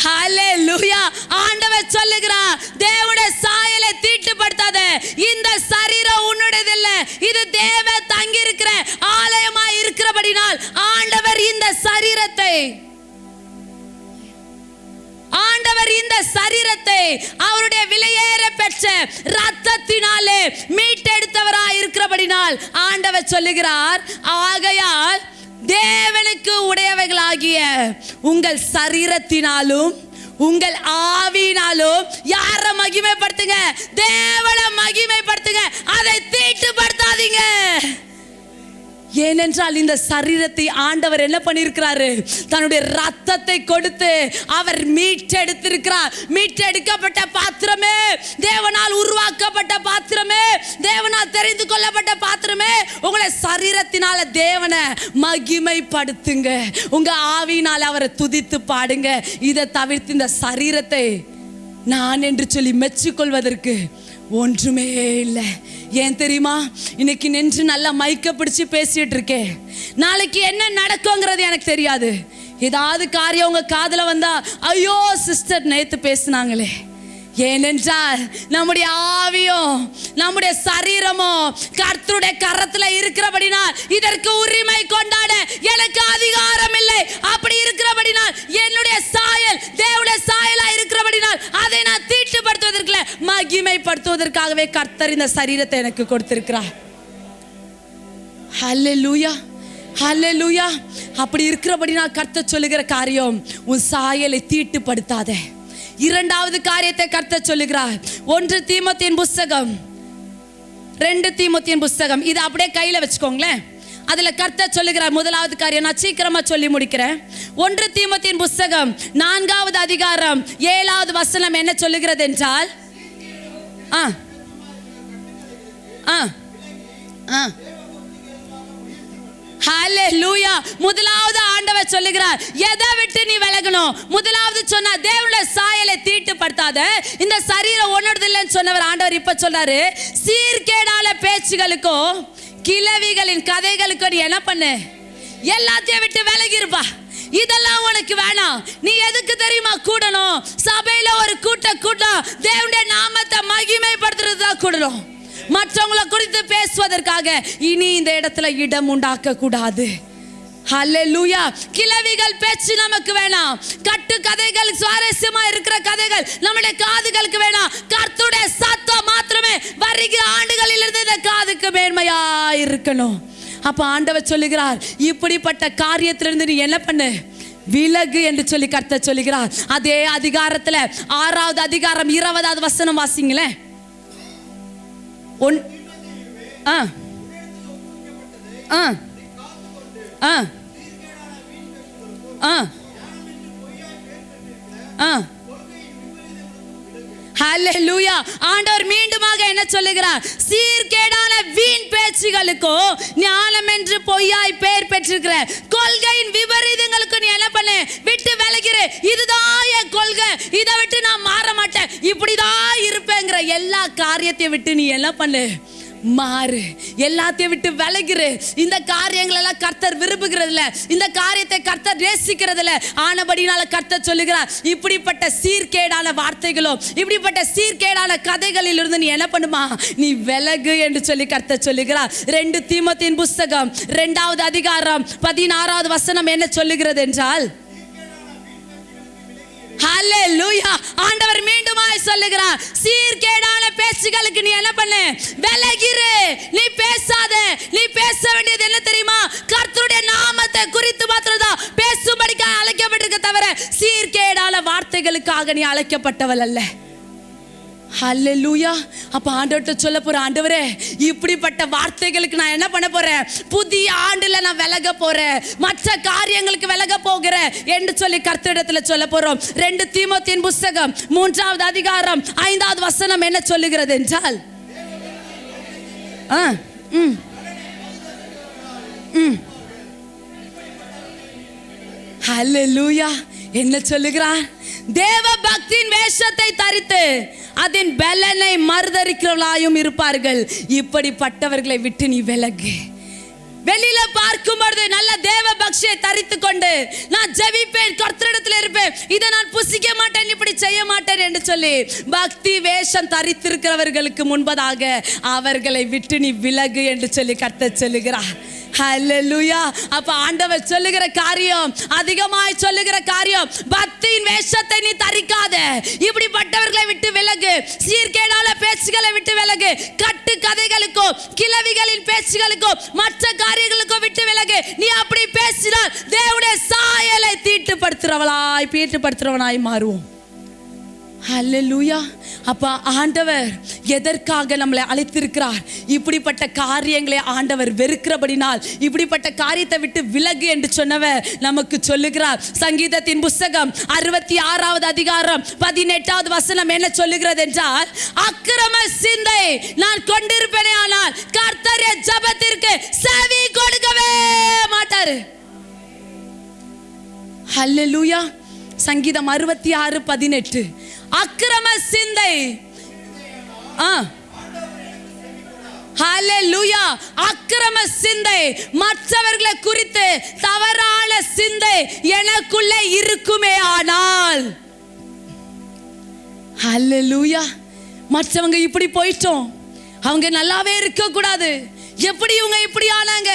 ஹல்லேலூயா. ஆண்டவர் சொல்லுகிறார், தேவனுடைய சாயலை தீட்டுப்படுத்தாத. இந்த சரீரம் உன்னுடையது இல்ல, இது தேவ தங்கி இருக்கிற ஆலயமா இருக்கிறபடினால் ஆண்டவர் இந்த சரீரத்தை அவருடைய விலையேற பெற்ற இரத்தத்தினாலே மீட்டெடுத்தவராய் இருக்கிறபடினால் ஆண்டவர் சொல்லுகிறார், ஆகையால் தேவனுக்கு உடையவைகளாகிய உங்கள் சரீரத்தினாலும் உங்கள் ஆவியினாலும் யார மகிமைப்படுத்துங்க? தேவனை மகிமைப்படுத்துங்க. அதை தீட்டுப்படுத்தாதீங்க. ஏனென்றால் இந்த சரீரத்தை ஆண்டவர் என்ன பண்ணியிருக்கிறாரு? தன்னுடைய ரத்தத்தை கொடுத்து அவர் மீட்டெடுத்திருக்கிறார். மீட்டெடுக்கப்பட்ட பாத்திரமே, தேவனால் உருவாக்கப்பட்ட பாத்திரமே, தேவனால் தெரிந்து கொள்ளப்பட்ட பாத்திரமே, உங்களை சரீரத்தினால தேவனை மகிமைப்படுத்துங்க. உங்க ஆவியினால் அவரை துதித்து பாடுங்க. இதை தவிர்த்து இந்த சரீரத்தை நான் என்று சொல்லி மெச்சிக்கொள்வதற்கு ஒன்றுமே இல்லை. ஏன் தெரியுமா? இன்னைக்கு நின்று நல்லா மைக்க பிடிச்சு பேசிட்டு இருக்கேன். நாளைக்கு என்ன நடக்குங்கிறது எனக்கு தெரியாது. ஏதாவது காரியம் உங்க காதுல வந்தா, ஐயோ சிஸ்டர் நேத்து பேசினாங்களே. ஏனென்றால் நம்முடைய ஆவியும் நம்முடைய சரீரமும் கர்த்தருடைய கரத்துல இருக்கிறபடினால் இதற்கு உரிமை கொண்டாட எனக்கு அதிகாரம் இல்லை. அப்படி இருக்கிறபடினால் என்னுடைய சாயல் தேவனுடைய சாயலா இருக்கிறபடினால் அதை நான் தீட்டுப்படுத்துவதற்கு மகிமைப்படுத்துவதற்காகவே கர்த்தர் இந்த சரீரத்தை எனக்கு கொடுத்திருக்கிறார். ஹல்லேலூயா, ஹல்லேலூயா. அப்படி இருக்கிறபடி நான் கர்த்தர் சொல்லுகிற காரியம், உன் சாயலை தீட்டுப்படுத்தாத. இரண்டாவது காரியத்தை கர்த்தர் சொல்லுகிறார். 1 தீமோத்தேயின் புஸ்தகம் 2 தீமோத்தேயின் புஸ்தகம், இது அப்படியே கையில வச்சுக்கோங்களேன். அதுல கர்த்தர் சொல்லுகிறார் முதலாவது காரியம். நான் சீக்கிரமா சொல்லி முடிக்கிறேன். 1 தீமோத்தேயின் புஸ்தகம் 4வது அதிகாரம் 7வது வசனம் என்ன சொல்லுகிறது என்றால், ஹல்லேலூயா. முதலாவது ஆண்டவர் சொல்லுகிறார், எதை விட்டு நீ விலகணும்? முதலாவது சொன்னா தேவனுடைய சாயலை தீட்டுப்படுத்தாத. இந்த சரீரம் ஒன்னோடது இல்லைன்னு சொன்னவர் ஆண்டவர் இப்ப சொல்றாரு, சீர்கேடான பேச்சுகளுக்கோ கிழவிகளின் கதைகளுக்கோ நீ என்ன பண்ணு? எல்லாத்தையும் விட்டு விலகி இருப்பா. இதெல்லாம் உனக்கு வேணாம். நீ எதுக்கு தெரியுமா கூடணும்? சபையில ஒரு கூட்டம் தேவனுடைய நாமத்தை மகிமைப்படுத்துறது தான் கூடணும். மற்றவங்களை குறித்து பேசுவதற்காக இனி இந்த இடத்துல இடம் உண்டாக்க கூடாது. ஹல்லேலூயா. கிழவிகள் பேச்சு நமக்கு வேணாம். கட்டு கதைகள், சுவாரஸ்யமா இருக்கிற கதைகள் நம்முடைய காதுகளுக்கு வேணாம். கர்த்தருடைய சத்தம் மாத்திரமே வருகிற ஆண்டுகளிலிருந்து இந்த காதுக்கு மேன்மையா இருக்கணும். அப்ப ஆண்டவர் சொல்லுகிறார், இப்படிப்பட்ட காரியத்திலிருந்து நீ என்ன பண்ணு? விலகு என்று சொல்லி கர்த்தர் சொல்லுகிறார். அதே அதிகாரத்துல 6வது அதிகாரம் 20வது வசனம் வாசிங்களேன். ஹல்லேலூயா. ஆண்டவர் மீண்டுமாக என்ன சொல்லுகிறார்? சீர்கேடான வீண் பேச்சுகளுக்கோ ஞானம் என்று பொய்யாய் பெயர் பெற்றிருக்கிற கொள்கையின் விபரீதங்களுக்கு நீ என்ன பண்ணு? விட்டு விலகிரு. இதுதான் என் கொள்கை, இதை விட்டு நான் மாற மாட்டேன், இப்படிதான் இருப்பேங்கிற எல்லா காரியத்தையும் விட்டு நீ என்ன பண்ணு? மாறு. எல்லாத்தையும் விட்டு விலகிரு. இந்த காரியங்கள் எல்லாம் கர்த்தர் விரும்புகிறது இல்ல. இந்த காரியத்தை கர்த்தர் நேசிக்கிறது இல்ல. ஆனபடினால கர்த்தர் சொல்லுகிறார், இப்படிப்பட்ட சீர்கேடான வார்த்தைகளோ இப்படிப்பட்ட சீர்கேடான கதைகளில் இருந்து நீ என்ன பண்ணுமா? நீ விலகு என்று சொல்லி கர்த்தர் சொல்லுகிறார். 2 தீமோத்தேயின் புஸ்தகம் 2வது அதிகாரம் 16வது வசனம் என்ன சொல்லுகிறது என்றால், ஹல்லேலூயா. ஆண்டவர் மீண்டுமாய் சொல்லுகிறார், சீர்கேடான பேச்சுகளுக்கு நீ என்ன பண்ணு? விலகிரு. நீ பேசாத. நீ பேச வேண்டியது என்ன தெரியுமா? கர்த்தருடைய நாமத்தை குறித்து மாத்திரம் தான் பேசும்படிக்காக அழைக்கப்பட்டிருக்க தவிர சீர்கேடான வார்த்தைகளுக்காக நீ அழைக்கப்பட்டவள் அல்ல. ஹல்லேலூயா. அப்ப ஆண்டவர்கிட்ட சொல்ல போற, ஆண்டவரே இப்படிப்பட்ட வார்த்தைகளுக்கு நான் என்ன பண்ண போறேன்? புதிய ஆண்டுல நான் விலக போறேன், மற்ற காரியங்களுக்கு விலக போகிறேன் என்று சொல்லி கர்த்தரிடத்துல சொல்ல போறோம். 2 தீமோத்தேயின் புஸ்தகம் 3வது அதிகாரம் 5வது வசனம் என்ன சொல்லுகிறது என்றால், ஹல்லேலூயா. என்ன சொல்லுகிறார்? தேவ பக்தியின் வேஷத்தை தரித்து அதன் பலனை மறுதரிக்கிறவர்களாயும் இருப்பார்கள். இப்படிப்பட்டவர்களை விட்டு நீ விலகு. வெளியில பார்க்கும் பொழுது நல்ல தேவ பக்தியை தரித்து கொண்டு நான் ஜெபிப்பேன், கர்த்தரிடத்தில் இருப்பேன், இதை நான் புசிக்க மாட்டேன், இப்படி செய்ய மாட்டேன் என்று சொல்லி பக்தி வேஷம் தரித்திருக்கிறவர்களுக்கு முன்பதாக அவர்களை விட்டு நீ விலகு என்று சொல்லி கர்த்தர் சொல்லுகிறார். ஹல்லேலூயா. அப்ப ஆண்டவர் சொல்லுகிற காரியம், அதிகமாய் சொல்லுகிற காரியம், பக்தியின் வேஷத்தை நீ தரிக்காத. இப்படிப்பட்டவர்களை விட்டு விலகு. சீர்கேடான பேச்சுகளை விட்டு விலகு. கட்டு கதைகளுக்கோ கிழவிகளின் பேச்சுகளுக்கோ மற்ற காரியங்களுக்கோ விட்டு விலகு. நீ அப்படி பேசினால் தேவனுடைய சாயலை தீட்டுப்படுத்துறவனாய் மாறுவோம். ஹல்லேலூயா. அப்ப ஆண்டவர் எதற்காக நம்மளை அழைத்திருக்கிறார்? இப்படிப்பட்ட காரியங்களை ஆண்டவர் வெறுக்கிறபடினால் இப்படிப்பட்ட காரியத்தை விட்டு விலகு என்று சொன்னவர் நமக்கு சொல்லுகிறார். சங்கீதத்தின் புஸ்தகம் 66வது அதிகாரம் 18வது வசனம் என்ன சொல்லுகிறது என்றால், அக்கிரம சிந்தை நான் கொண்டிருப்பேனே ஆனால் கர்த்தர் என் ஜெபத்திற்கு செவி கொடுக்கவே மாட்டார். ஹல்லேலூயா. சங்கீதம் 66:18. அக்கிரம சிந்தை, ஹல்லேலூயா, அக்கிரம சிந்தை, மற்றவர்களை குறித்து தவறான சிந்தை எனக்குள்ளே இருக்குமே ஆனால், ஹல்லேலூயா, மற்றவங்க இப்படி போயிட்டோம், அவங்க நல்லாவே இருக்க கூடாது, எப்படி இவங்க இப்படி ஆனாங்க,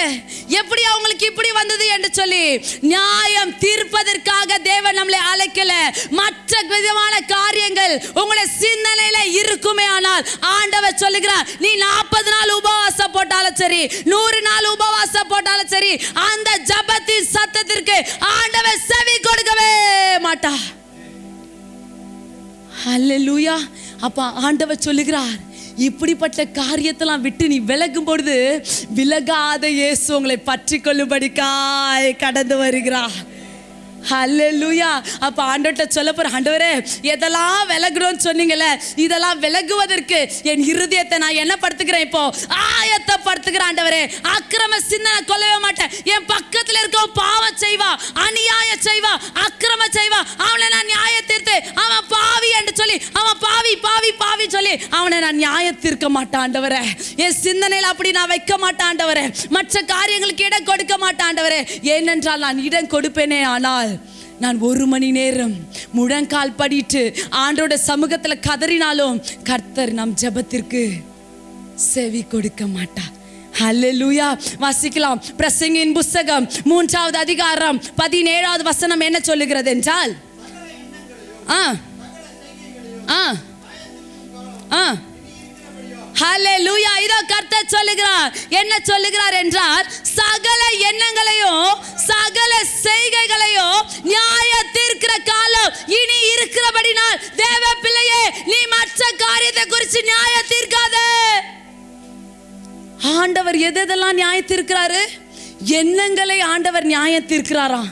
எப்படி அவங்களுக்கு இப்படி வந்தது என்று சொல்லி நியாயம் தீர்ப்பதற்காக தேவன் நம்மளை அழைக்கல. மற்ற விதமான காரியங்கள் உங்களுடைய சிந்தனையில இருக்குமே ஆனால் ஆண்டவர் சொல்லுகிறார், நீ 40 நாள் உபவாசம் போட்டாலும் சரி, 100 நாள் உபவாசம் போட்டாலும் சரி, அந்த ஜெபத்தின் சத்தத்திற்கு ஆண்டவர் செவி கொடுக்கவே மாட்டார். ஹல்லேலூயா. அப்ப ஆண்டவர் சொல்லுகிறார், இப்படிப்பட்ட காரியத்தெல்லாம் விட்டு நீ விலகும் பொழுது விலகாத இயேசு உங்களை பற்றி கொள்ளும்படிக்காய் கடந்து வருகிறார். ஹல்லேலூயா. அப்ப ஆண்டவர்ட்ட சொல்ல போற, ஆண்டவரே எதெல்லாம் விலகணும்னு சொன்னீங்கல்ல, இதெல்லாம் விலகுவதற்கு என் இருதயத்தை நான் என்ன படுத்துக்கிறேன், இப்போ ஆயத்தப்படுத்துகிறேன். ஆண்டவரே, அக்கிரம சிந்தனை கொள்ளவே மாட்டேன். என் பக்கத்தில் இருக்க பாவம் செய்வா, அநியாய செய்வா, அக்கிரம செய்வா, அவனை நான் நியாய தீர்த்து அவன் பாவி என்று சொல்லி, அவன் பாவி பாவி பாவி சொல்லி அவனை நான் நியாய தீர்க்க மாட்டேன். ஆண்டவரே, என் சிந்தனையில் அப்படி நான் வைக்க மாட்டேன். ஆண்டவரே, மற்ற காரியங்களுக்கு இடம் கொடுக்க மாட்டேன். ஆண்டவரே, ஏனென்றால் நான் இடம் கொடுப்பேனே ஆனால் நான் 1 மணி நேரம் முழங்கால் படிட்டு ஆண்டோட சமூகத்தில் கதறினாலும் கர்த்தர் நம் ஜெபத்திற்கு செவி கொடுக்க மாட்டார். ஹல்லேலூயா. வாசிக்கலாம். பிரசங்கியின் புத்தகம் 3வது அதிகாரம் 17வது வசனம் என்ன சொல்லுகிறது என்றால், ஹல்லேலூயா. இதோ கர்த்தர் சொல்லுகிறார், என்ன சொல்லுகிறார் என்றால், சகல எண்ணங்களையும் சகல செய்கைகளையும் நியாய தீர்க்கிற காலம் இனி இருக்கிறபடினால் தேவ பிள்ளையே, நீ மற்ற காரியத்தை குறித்து நியாய தீர்க்காதே. ஆண்டவர் எதெல்லாம் நியாய தீர்க்கிறாரு? எண்ணங்களை ஆண்டவர் நியாய தீர்க்கிறாராம்,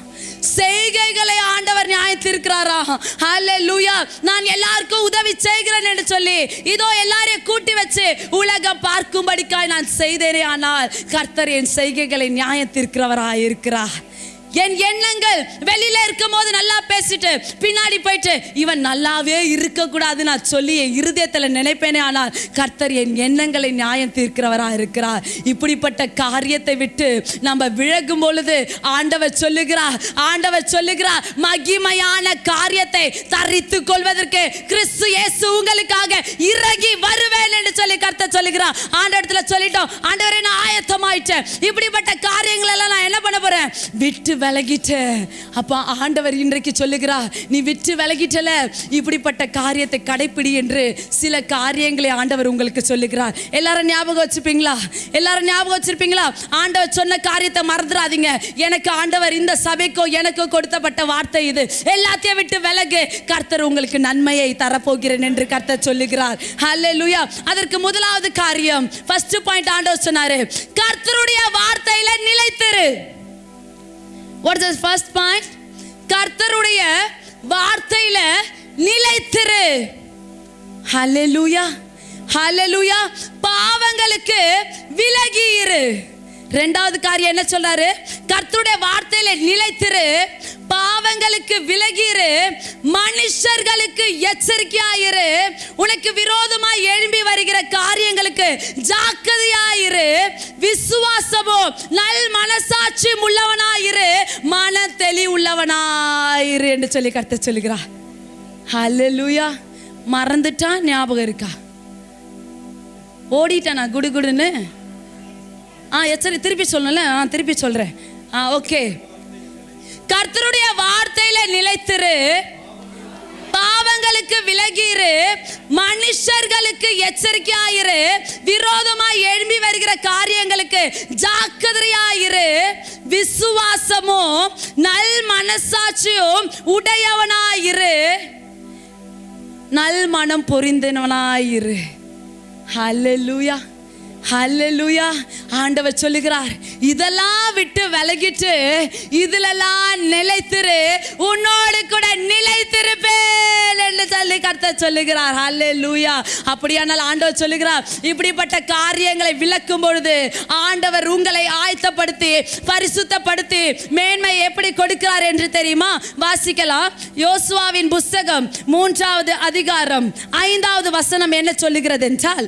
செய்கைகளை ஆண்டவர் நியாயத்திருக்கிறாரா. ஹல்லேலூயா. நான் எல்லாருக்கும் உதவி செய்கிறேன் என்று சொல்லி இதோ எல்லாரையும் கூட்டி வச்சு உலகம் பார்க்கும்படிக்காய் நான் செய்தேனே ஆனால் கர்த்தர் என் செய்கைகளை நியாயத்திருக்கிறவராய் இருக்கிறார். என் எண்ணங்கள் வெளியில இருக்கும் போது நல்லா பேசிட்டு பின்னாடி போயிட்டு இவன் நல்லாவே இருக்கக்கூடாது நான் சொல்லி என் இருதயத்தில் நினைப்பேனே ஆனால் கர்த்தர் என் எண்ணங்களை நியாயம் தீர்க்கிறவரா இருக்கிறார். இப்படிப்பட்ட காரியத்தை விட்டு நம்ம விலகும் பொழுது ஆண்டவர் சொல்லுகிறார் மகிமையான காரியத்தை தரித்து கொள்வதற்கு கிறிஸ்து இயேசு உங்களுக்காக இறங்கி வருவேன் என்று சொல்லி கர்த்தர் சொல்லுகிறார். ஆண்டவரத்துல சொல்லிட்டோம், ஆண்டவரே நான் ஆயத்தமாயிட்டேன், இப்படிப்பட்ட காரியங்கள் எல்லாம் நான் என்ன பண்ண போறேன், விட்டு விலகிட்ட. அப்ப ஆண்டவர் இன்றைக்கு சொல்லுகிறார், நீ விட்டு விலகிட்டல, இப்படிப்பட்ட காரியத்தை கடைப்பிடி என்று சில காரியங்களை ஆண்டவர் உங்களுக்கு சொல்லுகிறார். எல்லாரும் ஞாபகம் வச்சிருப்பீங்களா? ஆண்டவர் சொன்ன காரியத்தை மறந்துடாதீங்க. எனக்கு ஆண்டவர் இந்த சபைக்கோ எனக்கு கொடுத்தப்பட்ட வார்த்தை இது, எல்லாத்தையும் விட்டு விலகு, கர்த்தர் உங்களுக்கு நன்மையை தரப்போகிறேன் என்று கர்த்தர் சொல்லுகிறார். ஹல்லேலூயா. அதற்கு முதலாவது காரியம், ஃபர்ஸ்ட் பாயிண்ட் ஆண்டவர் சொன்னாரு, கர்த்தருடைய வார்த்தையில நிலைத்திரு. What is the first point? கர்த்தருடைய வார்த்தையில நிலைத்திரு. ஹல்லேலூயா. ஹல்லேலூயா. பாவங்களுக்கு விலகி இரு. இரண்டாவது காரியம் என்ன சொல்றாரு? கர்த்தருடைய வார்த்தையில நிலைத்திரு, பாவங்களுக்கு விலகிரு, மனுஷர்களுக்கு எச்சரிக்கையாயிரு, உனக்கு விரோதமாய் எழும்பி வருகிற காரியங்களுக்கு ஜாக்கிரதையாயிரு, விசுவாசமும் நல் மனசாட்சியும் உள்ளவனாயிரு, மன தெளிவுள்ளவனாயிரு என்று சொல்லி கர்த்தர் சொல்லுகிறார். ஹல்லேலூயா. மறந்துட்டா ஞாபகம் இருக்கா? ஓடிட்டானா குடுகுடுன்னு? எச்சரி திருப்பி சொல்லல, திருப்பி சொல்றேன். ஓகே. கர்த்தருடைய வார்த்தையில நிலைத்திரு, பாவங்களுக்கு விலகிரு, மனுஷர்களுக்கு எச்சரிக்கையாயிரு, விரோதமாய் எழும்பி வருகிற காரியங்களுக்கு ஜாக்கிரதையாயிரு, விசுவாசமும் நல் மனசாட்சியும் உடையவனாயிரு, நல் மனம் பொரிந்தவனாயிரு. ஹல்லேலூயா. ஹல்லேலூயா. ஆண்டவர் சொல்லுகிறார், இதெல்லாம் விட்டு விலகிட்டு இதிலெல்லாம் நிலைத்திரு, உன்னோடு கூட நிலைத்திருப்பேன் என்று சொல்லி கர்த்தர் சொல்லுகிறார். ஹல்லேலூயா. அப்படியானால் ஆண்டவர் சொல்லுகிறார், இப்படிப்பட்ட காரியங்களை விலக்கும் பொழுது ஆண்டவர் உங்களை ஆயத்தப்படுத்தி பரிசுத்தப்படுத்தி மேன்மை எப்படி கொடுக்கிறார் என்று தெரியுமா? வாசிக்கலாம். யோசுவாவின் புத்தகம் 3வது அதிகாரம் 5வது வசனம் என்ன சொல்லுகிறது என்றால்,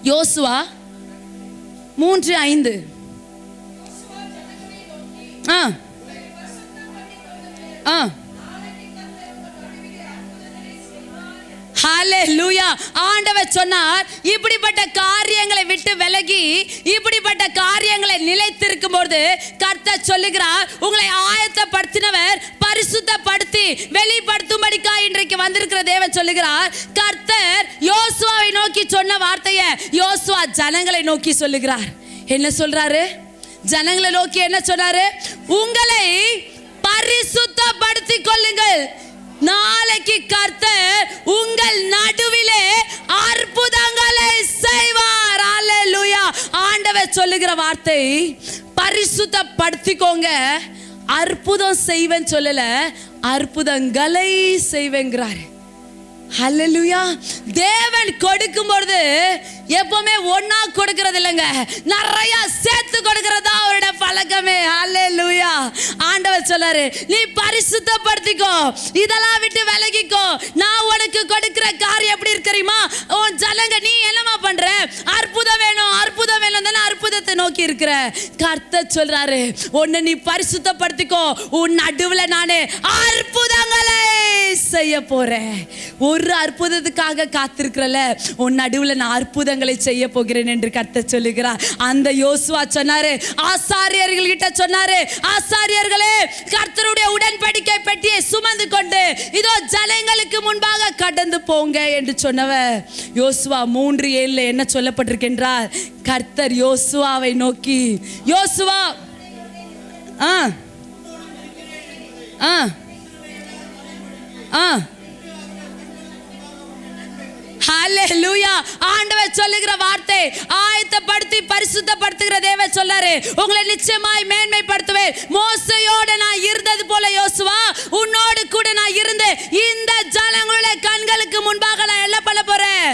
யோசுவா 3:5. ஹல்லேலூயா. ஆண்டவர் சொன்னார், இப்படிப்பட்ட காரியங்களை விட்டு விலகி இப்படிப்பட்ட காரியங்களை நிலைத்திருக்கும் போது கர்த்தர் சொல்லுகிறார், உங்களை ஆயத்தப்படுத்தினவர் பரிசுத்தப்படுத்தி வெளிப்படுத்தும்படிக்கா இன்றைக்கு வந்திருக்கிற தேவன் சொல்லுகிறார். கர்த்தர் யோசுவாவை நோக்கி சொன்ன வார்த்தையை யோசுவா ஜனங்களை நோக்கி சொல்லுகிறார். என்ன சொல்றாரு? ஜனங்களை நோக்கி என்ன சொன்னாரு? உங்களை பரிசுத்தப்படுத்திக் கொள்ளுங்கள், நாளைக்கு கர்த்தர் உங்கள் நடுவிலே அற்புதங்களை செய்வார். அல்லேலூயா. ஆண்டவர் சொல்லுகிற வார்த்தை பரிசுத்தப்படுத்திக்கோங்க, அற்புதம் செய்வேன் சொல்லல, அற்புதங்களை செய்வேங்கிறார். ஹல்லேலூயா. தேவன் கொடுக்கும் பொழுது எப்பவுமே ஒன்னா கொடுக்கிறது இல்லைங்க, நிறைய சேர்த்து கொடுக்கிறதா அவருடைய பழக்கமே. ஹல்லேலூயா. ஆண்டவர் சொல்லாரு, நீ பரிசுத்தப்படுத்திக்கோ, இதெல்லாம் விட்டு விலகிக்கோ, நான் உனக்கு கொடுக்கிற காரியம் எப்படி இருக்கிறீமா? உன் ஜனங்க நீ என்னமா பண்ற? அற்புதம் வேணும், அற்புதம் வேணும் தானே அற்புதத்தை நோக்கி இருக்கிற. கர்த்தர் சொல்றாரு, உன்னை நீ பரிசுத்தப்படுத்திக்கோ, உன் நடுவுல நானே அற்புதங்களை செய்ய போறேன். ஒரு அற்புதத்துக்காக காத்திருக்கிறல, உன் நடுவுல நான் அற்புதங்களை செய்ய போகிறேன் என்று கர்த்தர் சொல்லுகிறார். அந்த யோசுவா சொன்னாரு, ஆசாரியர்கள் கிட்ட சொன்னாரு, ஆசாரியர்களே, கர்த்தருடைய உடன்படிக்கை பெட்டியை சுமந்து கொண்டு இதோ ஜனங்களுக்கு முன்பாக கடந்து போங்க என்று சொன்னவர். யோசுவா 3:7 என்ன சொல்லப்பட்டிருக்கின்றார்? கர்த்தர் யோசுவாவை நோக்கி, யோசுவா ஹல்லேலூயா. ஆண்டவர் சொல்லுகிற வார்த்தை, ஆயத்தப்படுத்தி பரிசுத்தப்படுத்துகிற தேவன் சொல்லாரு, உங்களை நிச்சயமாய் மேன்மைப்படுத்துவேன். மோசையோடு நான் இருந்தது போல யோசுவா, உன்னோடு கூட நான் இருந்து இந்த ஜனங்களுடைய கண்களுக்கு முன்பாக நான் என்ன பண்ண போறேன்?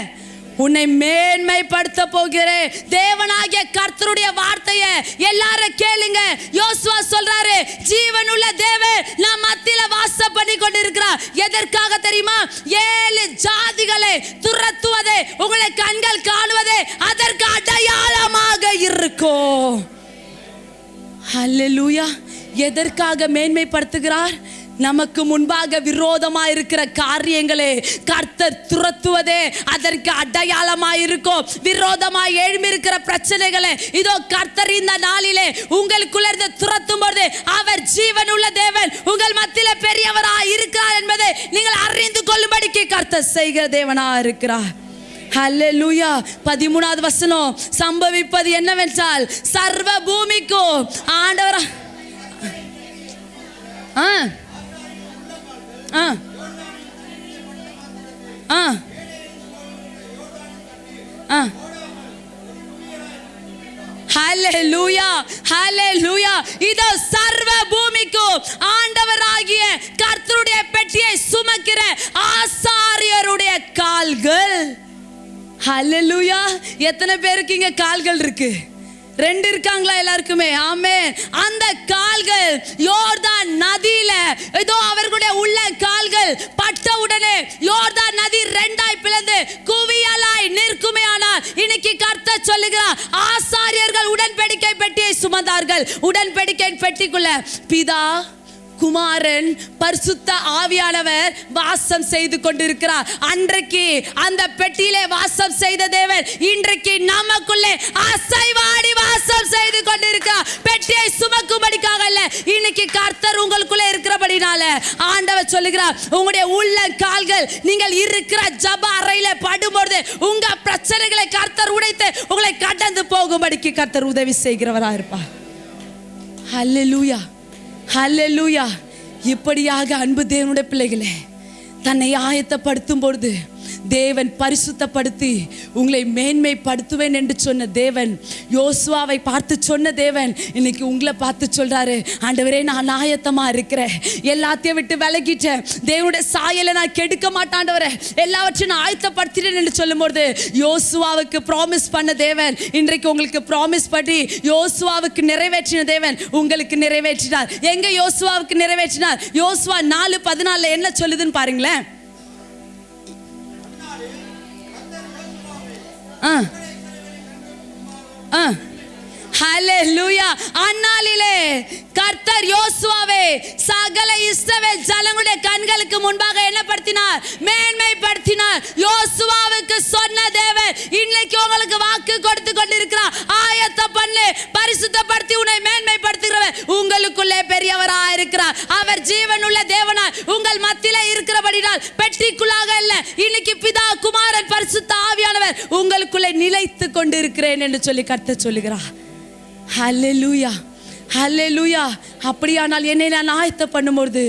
உன்னை மேன்மைப்படுத்த போகிறேன். தேவனாகிய கர்த்தருடைய வார்த்தையை எல்லாரும் கேளுங்க. யோசுவா சொல்றாரு, ஜீவனுள்ள தேவன் நம் மத்தியில வாசம் பண்ணி கொண்டிருக்கிறார். எதற்காக தெரியுமா? 7 ஜாதிகளை துரத்துவதே, உங்களை கண்கள் காணுவதே அதற்கு அடையாளமாக இருக்கும். ஹல்லேலூயா. எதற்காக மேன்மைப்படுத்துகிறார்? நமக்கு முன்பாக விரோதமா இருக்கிற காரியங்களே கர்த்தர் துரத்துவதே அதற்கு அடையாளமாய் இருக்கும். விரோதமா எழும்பி இருக்கிற பிரச்சனைகளை இதோ கர்த்தர் இந்த நாளிலே உங்களுக்குள்ள இருந்து துரத்தும் போது அவர் ஜீவனுள்ள தேவன், உங்கள் மத்தியில பெரியவராய் இருக்கிறார் என்பதை நீங்கள் அறிந்து கொள்ளும்படிக்கு கர்த்தர் செய்கிற தேவனா இருக்கிறார். ஹல்லேலூயா. 13வது வசனம் சம்பவிப்பது என்னவென்றால், சர்வ பூமிக்கும் ஆண்டவர் ஹல்லேலூயா, ஹல்லேலூயா. இதோ சர்வ பூமிக்கும் ஆண்டவராகிய கர்த்தருடைய பெட்டியை சுமக்கிற ஆசாரியருடைய கால்கள். ஹல்லேலூயா. எத்தனை பேருக்கு இங்க கால்கள் இருக்கு? 2 இருக்காங்களா? எல்லாருக்குமே ஆமென். அந்த கால்கள் யோர்தான் நதியில இதோ அவர்களுடைய உள்ள கால்கள் பட்ட உடனே யோர்தான் நதி 2ஆய் பிளந்து குவியலாய் நிற்குமே. ஆனால் இன்னைக்கு கர்த்தர் சொல்லுகிறார், ஆசாரியர்கள் உடன்படிக்கை பெட்டியை சுமந்தார்கள். உடன்படிக்கை பெட்டிக்குள்ள பிதா, குமாரன், பரிசுத்த ஆவியானவர் வாசம் செய்து கொண்டிருக்கிறார். அன்றைக்கு அந்த பெட்டியிலே வாசம் செய்த தேவன் இன்றைக்கு நமக்குள்ளே அசைவாடி வாசம் செய்து கொண்டிருக்கிறார். பெட்டியை சுமக்கும்படிக்காக அல்ல, இன்னைக்கு கர்த்தர் உங்களுக்குள்ளே இருக்கிறபடினால ஆண்டவர் சொல்லுகிறார், உங்களுடைய உள்ள கால்கள் நீங்கள் இருக்கிற ஜப அறையில படும்போது உங்க பிரச்சனைகளை கர்த்தர் உடைத்து உங்களை கடந்து போகும்படிக்கு கர்த்தர் உதவி செய்கிறவராக இருப்பார். ஹல்லேலூயா, ஹல்லேலூயா. இப்படியாக அன்பு தேவனுடைய பிள்ளைகளே, தன்னை ஆயத்தப்படுத்தும் பொழுது தேவன் பரிசுத்தப்படுத்தி உங்களை மேன்மைப்படுத்துவேன் என்று சொன்ன தேவன், யோசுவாவை பார்த்து சொன்ன தேவன் இன்னைக்கு உங்களை பார்த்து சொல்றாரு, ஆண்டவரே நான் ஆயத்தமா இருக்கிறேன், எல்லாத்தையும் விட்டு விலகிட்டேன், தேவனுடைய சாயலை நான் கெடுக்க மாட்டாண்டவரே, எல்லாவற்றையும் நான் ஆயத்தப்படுத்திட்டேன் என்று சொல்லும்போது யோசுவாவுக்கு ப்ராமிஸ் பண்ண தேவன் இன்றைக்கு உங்களுக்கு ப்ராமிஸ் பண்ணி யோசுவாவுக்கு நிறைவேற்றின தேவன் உங்களுக்கு நிறைவேற்றினார். எங்க யோசுவாவுக்கு நிறைவேற்றினார்? யோசுவா 4:14 என்ன சொல்லுதுன்னு பாருங்களேன். ஹல்லேலூயா. அந்நாளிலே கர்த்தர் யோசுவாவை சகல இஸ்ரவேல் ஜனங்களுடைய கண்களுக்கு முன்பாக என்ன படுத்தினார்? மேன்மைப்படுத்தினார். யோசுவாவுக்கு சொன்ன தேவன் இன்னைக்கு உங்களுக்கு வாக்கு கொடுத்து கொண்டிருக்கிறார். ஆயத்த பண்ணு, பரிசுத்தப்படுத்தி உன்னை மேன்மைப்படுத்துகிறவர் உங்களுக்குள்ளே பெரியவராய் இருக்கிறார். அவர் ஜீவனுள்ள தேவனாய் உங்கள் மத்தியிலே இருக்கிறபடியால் பெட்டிக்குள்ளாக அல்ல, இன்னைக்கு பிதா குமாரன் பரிசுத்த ஆவியானவர் உங்களுக்குள்ளே நிலைத்து கொண்டிருக்கிறேன் என்று சொல்லி கர்த்தர் சொல்லுகிறார். ஹல்லேலூயா, ஹல்லேலூயா. அப்படியானால் என்னை நான் ஆயத்த பண்ணும்போது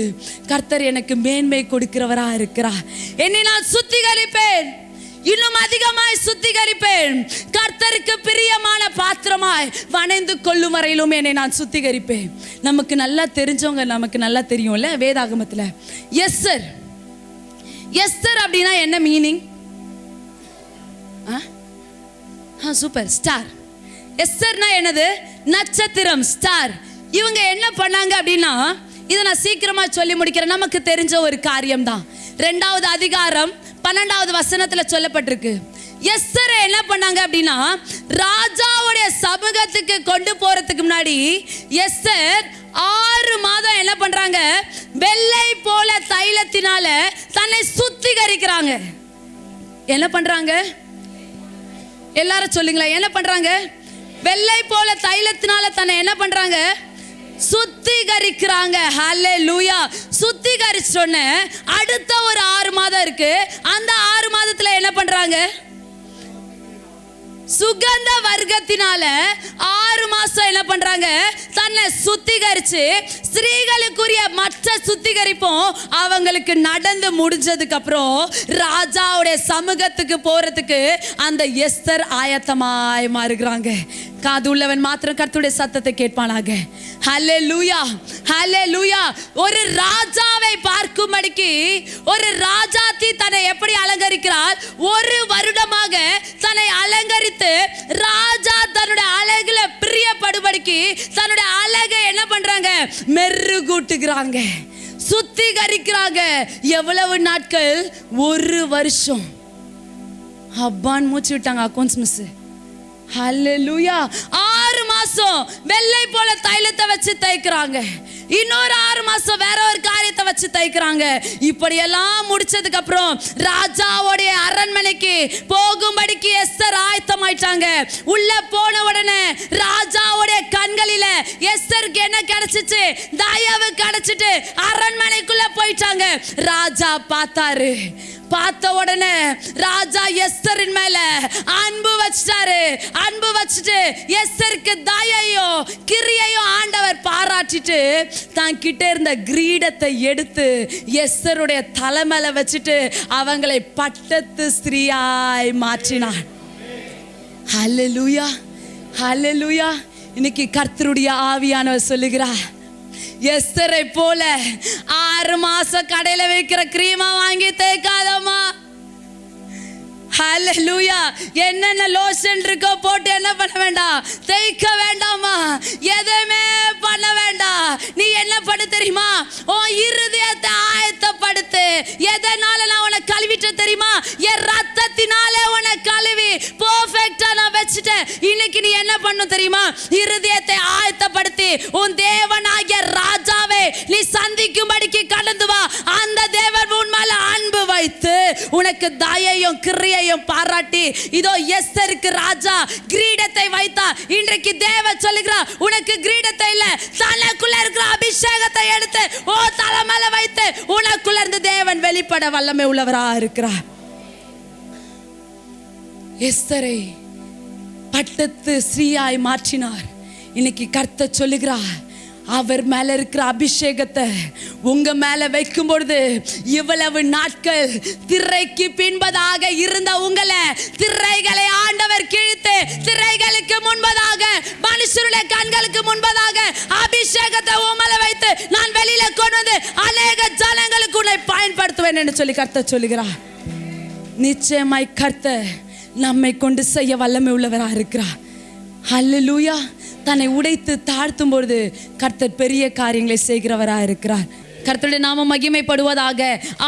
கர்த்தர் எனக்கு மேன்மை கொடுக்கிறவரா இருக்கிறார். என்னை நான் சுத்திகரிப்பேன், இன்னும் அதிகமாய் சுத்திகரிப்பேன். கர்த்தருக்கு பிரியமான பாத்திரமாய் வணைந்து கொள்ளும் வரையிலும் என்னை நான் சுத்திகரிப்பேன். நமக்கு நல்லா தெரிஞ்சவங்க, நமக்கு நல்லா தெரியும்ல வேதாகமத்தில் எஸ்தர். எஸ்தர் அப்படின்னா என்ன மீனிங்? Super, star. எஸ்தர்னா என்னது? நட்சத்திரம், ஸ்டார். இவங்க என்ன பண்ணாங்க அப்படின்னா, இதை நான் சீக்கிரமா சொல்லி முடிக்கிறேன். நமக்கு தெரிஞ்ச ஒரு காரியம் தான். 2வது அதிகாரம் 12வது வசனத்துல சொல்லப்பட்டிருக்கு. எஸ்தரை என்ன பண்ணாங்க அப்படின்னா, ராஜாவுடைய சமூகத்துக்கு கொண்டு போறதுக்கு முன்னாடி எஸ்தர் 6 மாதம் என்ன பண்றாங்க? வெள்ளை போல தைலத்தினால தன்னை சுத்திகரிக்கிறாங்க. என்ன பண்றாங்க? எல்லாரும் சொல்லுங்களா, என்ன பண்றாங்க? வெள்ளை போல தைலத்தினால தன்னை என்ன பண்றாங்க? சுத்திகரிக்கிறாங்க. ஹல்லேலூயா. சுத்திகரிச்சோன்ன அடுத்த ஒரு 6 மாதம் இருக்கு. அந்த 6 மாதத்துல என்ன பண்றாங்க? சுகந்த வர்க்கத்தினால 6 மாசம் என்ன பண்றாங்க? தன்னை சுத்திகரிச்சு ஸ்திரீகளுக்குரிய மற்ற சுத்திகரிப்பும் அவங்களுக்கு நடந்து முடிஞ்சதுக்கு அப்புறம் ராஜாவுடைய சமூகத்துக்கு போறதுக்கு அந்த எஸ்தர் ஆயத்தமாய் மாறுகிறாங்க. காது உள்ளவன் மாத்திரம் கர்த்தருடைய சத்தத்தை கேட்பானாக. ஹல்லேலூயா, ஹல்லேலூயா. ஒரு ராஜாவை பார்க்கும்படிக்கு ஒரு ராஜாத்தி தன்னை எப்படி அலங்கரிக்கிறார்? 1 வருடமாக தன்னை அலங்கரித்து ராஜா தன்னுடைய அழகுல பிரியப்படும்படிக்கு தன்னுடைய அழகை என்ன பண்றாங்க? மெருகூட்டுகிறாங்க, சுத்திகரிக்கிறாங்க. எவ்வளவு நாட்கள்? 1 வருஷம். அப்பான்னு மூச்சு விட்டாங்க அக்கௌண்ட்ஸ் மிஸ். ஹல்லேலூயா. 6 மாசம் வெள்ளை போல தைலத்தை வச்சு தைக்கிறாங்க. இன்னொரு 6 மாசம் வேற ஒரு காரியத்தை வச்சு தைக்கிறாங்க. இப்படி எல்லாம் முடிச்சதுக்கு அப்புறம் ராஜாவுடைய அரண்மனைக்கு போகும்படிக்கு எஸ்தர் ஆயத்தமாயிட்டாங்க. உள்ள போன உடனே ராஜாவுடைய கண்களில எஸ்தருக்கு என்ன கிடைச்சிச்சு? தயவு கிடைச்சிட்டு அரண்மனைக்குள்ள போயிட்டாங்க. ராஜா பார்த்தாரு. பார்த்த உடனே ராஜா எஸ்தரின் மேல அன்பு வச்சிட்டாரு. அன்பு வச்சுட்டு எஸ்தருக்கு தயையும் கிரியையும் ஆண்டவர் பாராட்டிட்டு தான் கிட்ட இருந்த கிரீடத்தை எடுத்து எஸ்தருடைய தலைமையில வச்சுட்டு அவங்களை பட்டத்து ஸ்திரீயாய் மாற்றினார். ஹல்லேலூயா, ஹல்லேலூயா. இன்னைக்கு கர்த்தருடைய ஆவியானவர் சொல்லுகிறார், எஸ்தரை போல 6 மாசம் கடையில வைக்கிற கிரீமா வாங்கி தேய்க்காதம்மா. ஹல்லேலூயா. என்னென்ன லோஷன் இருக்கோ போட்டு என்ன பண்ண வேண்டாம்? தேய்க்க வேண்டாமா? எதுவுமே பண்ண வேண்டாம். நீ என்ன பண்ண தெரியுமா? உன் இருதயத்தை ஆயத்தப்படுத்து. எதனால நான் உன்னை கழுவிட்ட தெரியுமா? என் ரத்தத்தினால உன்னை கழுவி பெர்ஃபெக்ட்டா நான் வச்சிட்டேன். இன்னைக்கு நீ என்ன பண்ணணும் தெரியுமா? இருதயத்தை ஆயத்தப்படுத்தி உன் தேவனாகிய ராஜாவை நீ சந்திக்கும்படிக்கு கடந்து வா. அந்த தேவன் உன் மேல அன்பு வைத்து உனக்கு தயையும் கிரியையும் பாராட்டி இதோ எஸ்தருக்கு ராஜா கிரீடத்தை வைத்தார். இன்றைக்கு தேவன் சொல்லுகிறார், உனக்கு கிரீடத்தை இல்ல, தனக்குள்ள இருக்கிற அபிஷேகத்தை எடுத்து ஓ தலை மேல வைத்து உனக்குள்ள இருந்து தேவன் வெளிப்பட வல்லமை உள்ளவரா இருக்கிறார். எஸ்தரை பட்டத்து ஸ்ரீயாய் மாற்றினார். இன்னைக்கு கர்த்தர் சொல்லுகிறார், அவர் மேல இருக்கிற அபிஷேகத்தை உங்க மேல வைக்கும் பொழுது இவ்வளவு நாட்கள் திரைக்கு பின்பதாக இருந்த உங்களை திரைகளை ஆண்டவர் கிழித்து திரைகளுக்கு முன்பதாக மனுஷருடைய கண்களுக்கு முன்பதாக அபிஷேகத்தை உமல வைத்து நான் வெளியில கொண்டு வந்து அநேக ஜனங்களுக்கு உன்னை பயன்படுத்துவேன் என்று சொல்லி கர்த்தர் சொல்லுகிறார். நிச்சயமாய் கர்த்தர் நம்மை கொண்டு செய்ய வல்லமை உள்ளவரா இருக்கிறார். ஹல்லேலூயா. தன்னை உடைத்து தாழ்த்தும் பொழுது கர்த்தர் பெரிய காரியங்களை செய்கிறவரா இருக்கிறார். கர்த்தருடைய நாமம் மகிமைப்படுவதாக.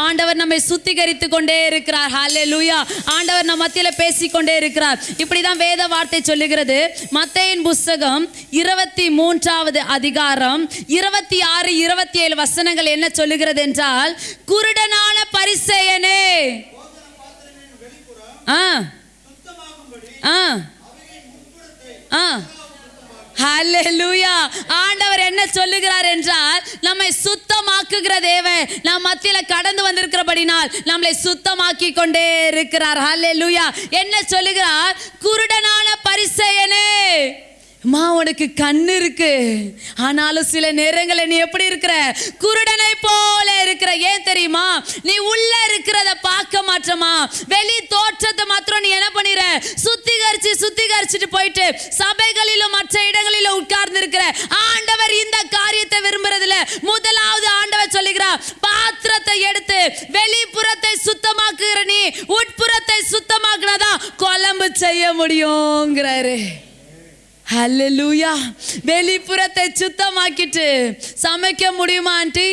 ஆண்டவர் நம்மை சுத்திகரித்து கொண்டே இருக்கிறார். ஹல்லேலூயா. ஆண்டவர் நம்ம மத்தியில பேசிக்கொண்டே இருக்கிறார். இப்படிதான் வேத வார்த்தை சொல்லுகிறது. மத்தேயின் புஸ்தகம் 23வது அதிகாரம் 26, 27 வசனங்கள் என்ன சொல்லுகிறது என்றால், குருடனான பரிசேயனே, ஹல்லேலூயா. ஆண்டவர் என்ன சொல்லுகிறார் என்றால், நம்மை சுத்தமாக்குகிற தேவன் நம் மத்தியில கடந்து வந்திருக்கிறபடினால் நம்மளை சுத்தமாக்கி கொண்டே இருக்கிறார். ஹல்லேலூயா. என்ன சொல்லுகிறார்? குருடனான பரிசேயனே, மா உனக்கு கண்ணு இருக்கு, ஆனாலும் சில நேரங்களில் நீ எப்படி இருக்கிற? குருடனை போல இருக்கிற. ஏன் தெரியுமா? நீ உள்ள இருக்கிறத பார்க்க மாட்டமா, வெளி தோற்றத்தை மாத்திரம் நீ என்ன பண்ணிற? சுத்திகரிச்சுட்டு போயிட்டு சபைகளிலும் மற்ற இடங்களிலும் உட்கார்ந்து இருக்கிற. ஆண்டவர் இந்த காரியத்தை விரும்புறதுல முதலாவது ஆண்டவர் சொல்லுகிறார், பாத்திரத்தை எடுத்து வெளிப்புறத்தை சுத்தமாக்குகிற நீ உட்புறத்தை சுத்தமாக்குனதான் குழம்பு செய்ய முடியுங்கிறாரு. ஹல்லேலூயா. வெளிப்புறத்தை சுத்தமாக்கிட்டு சமைக்க முடியுமா ஆண்டி?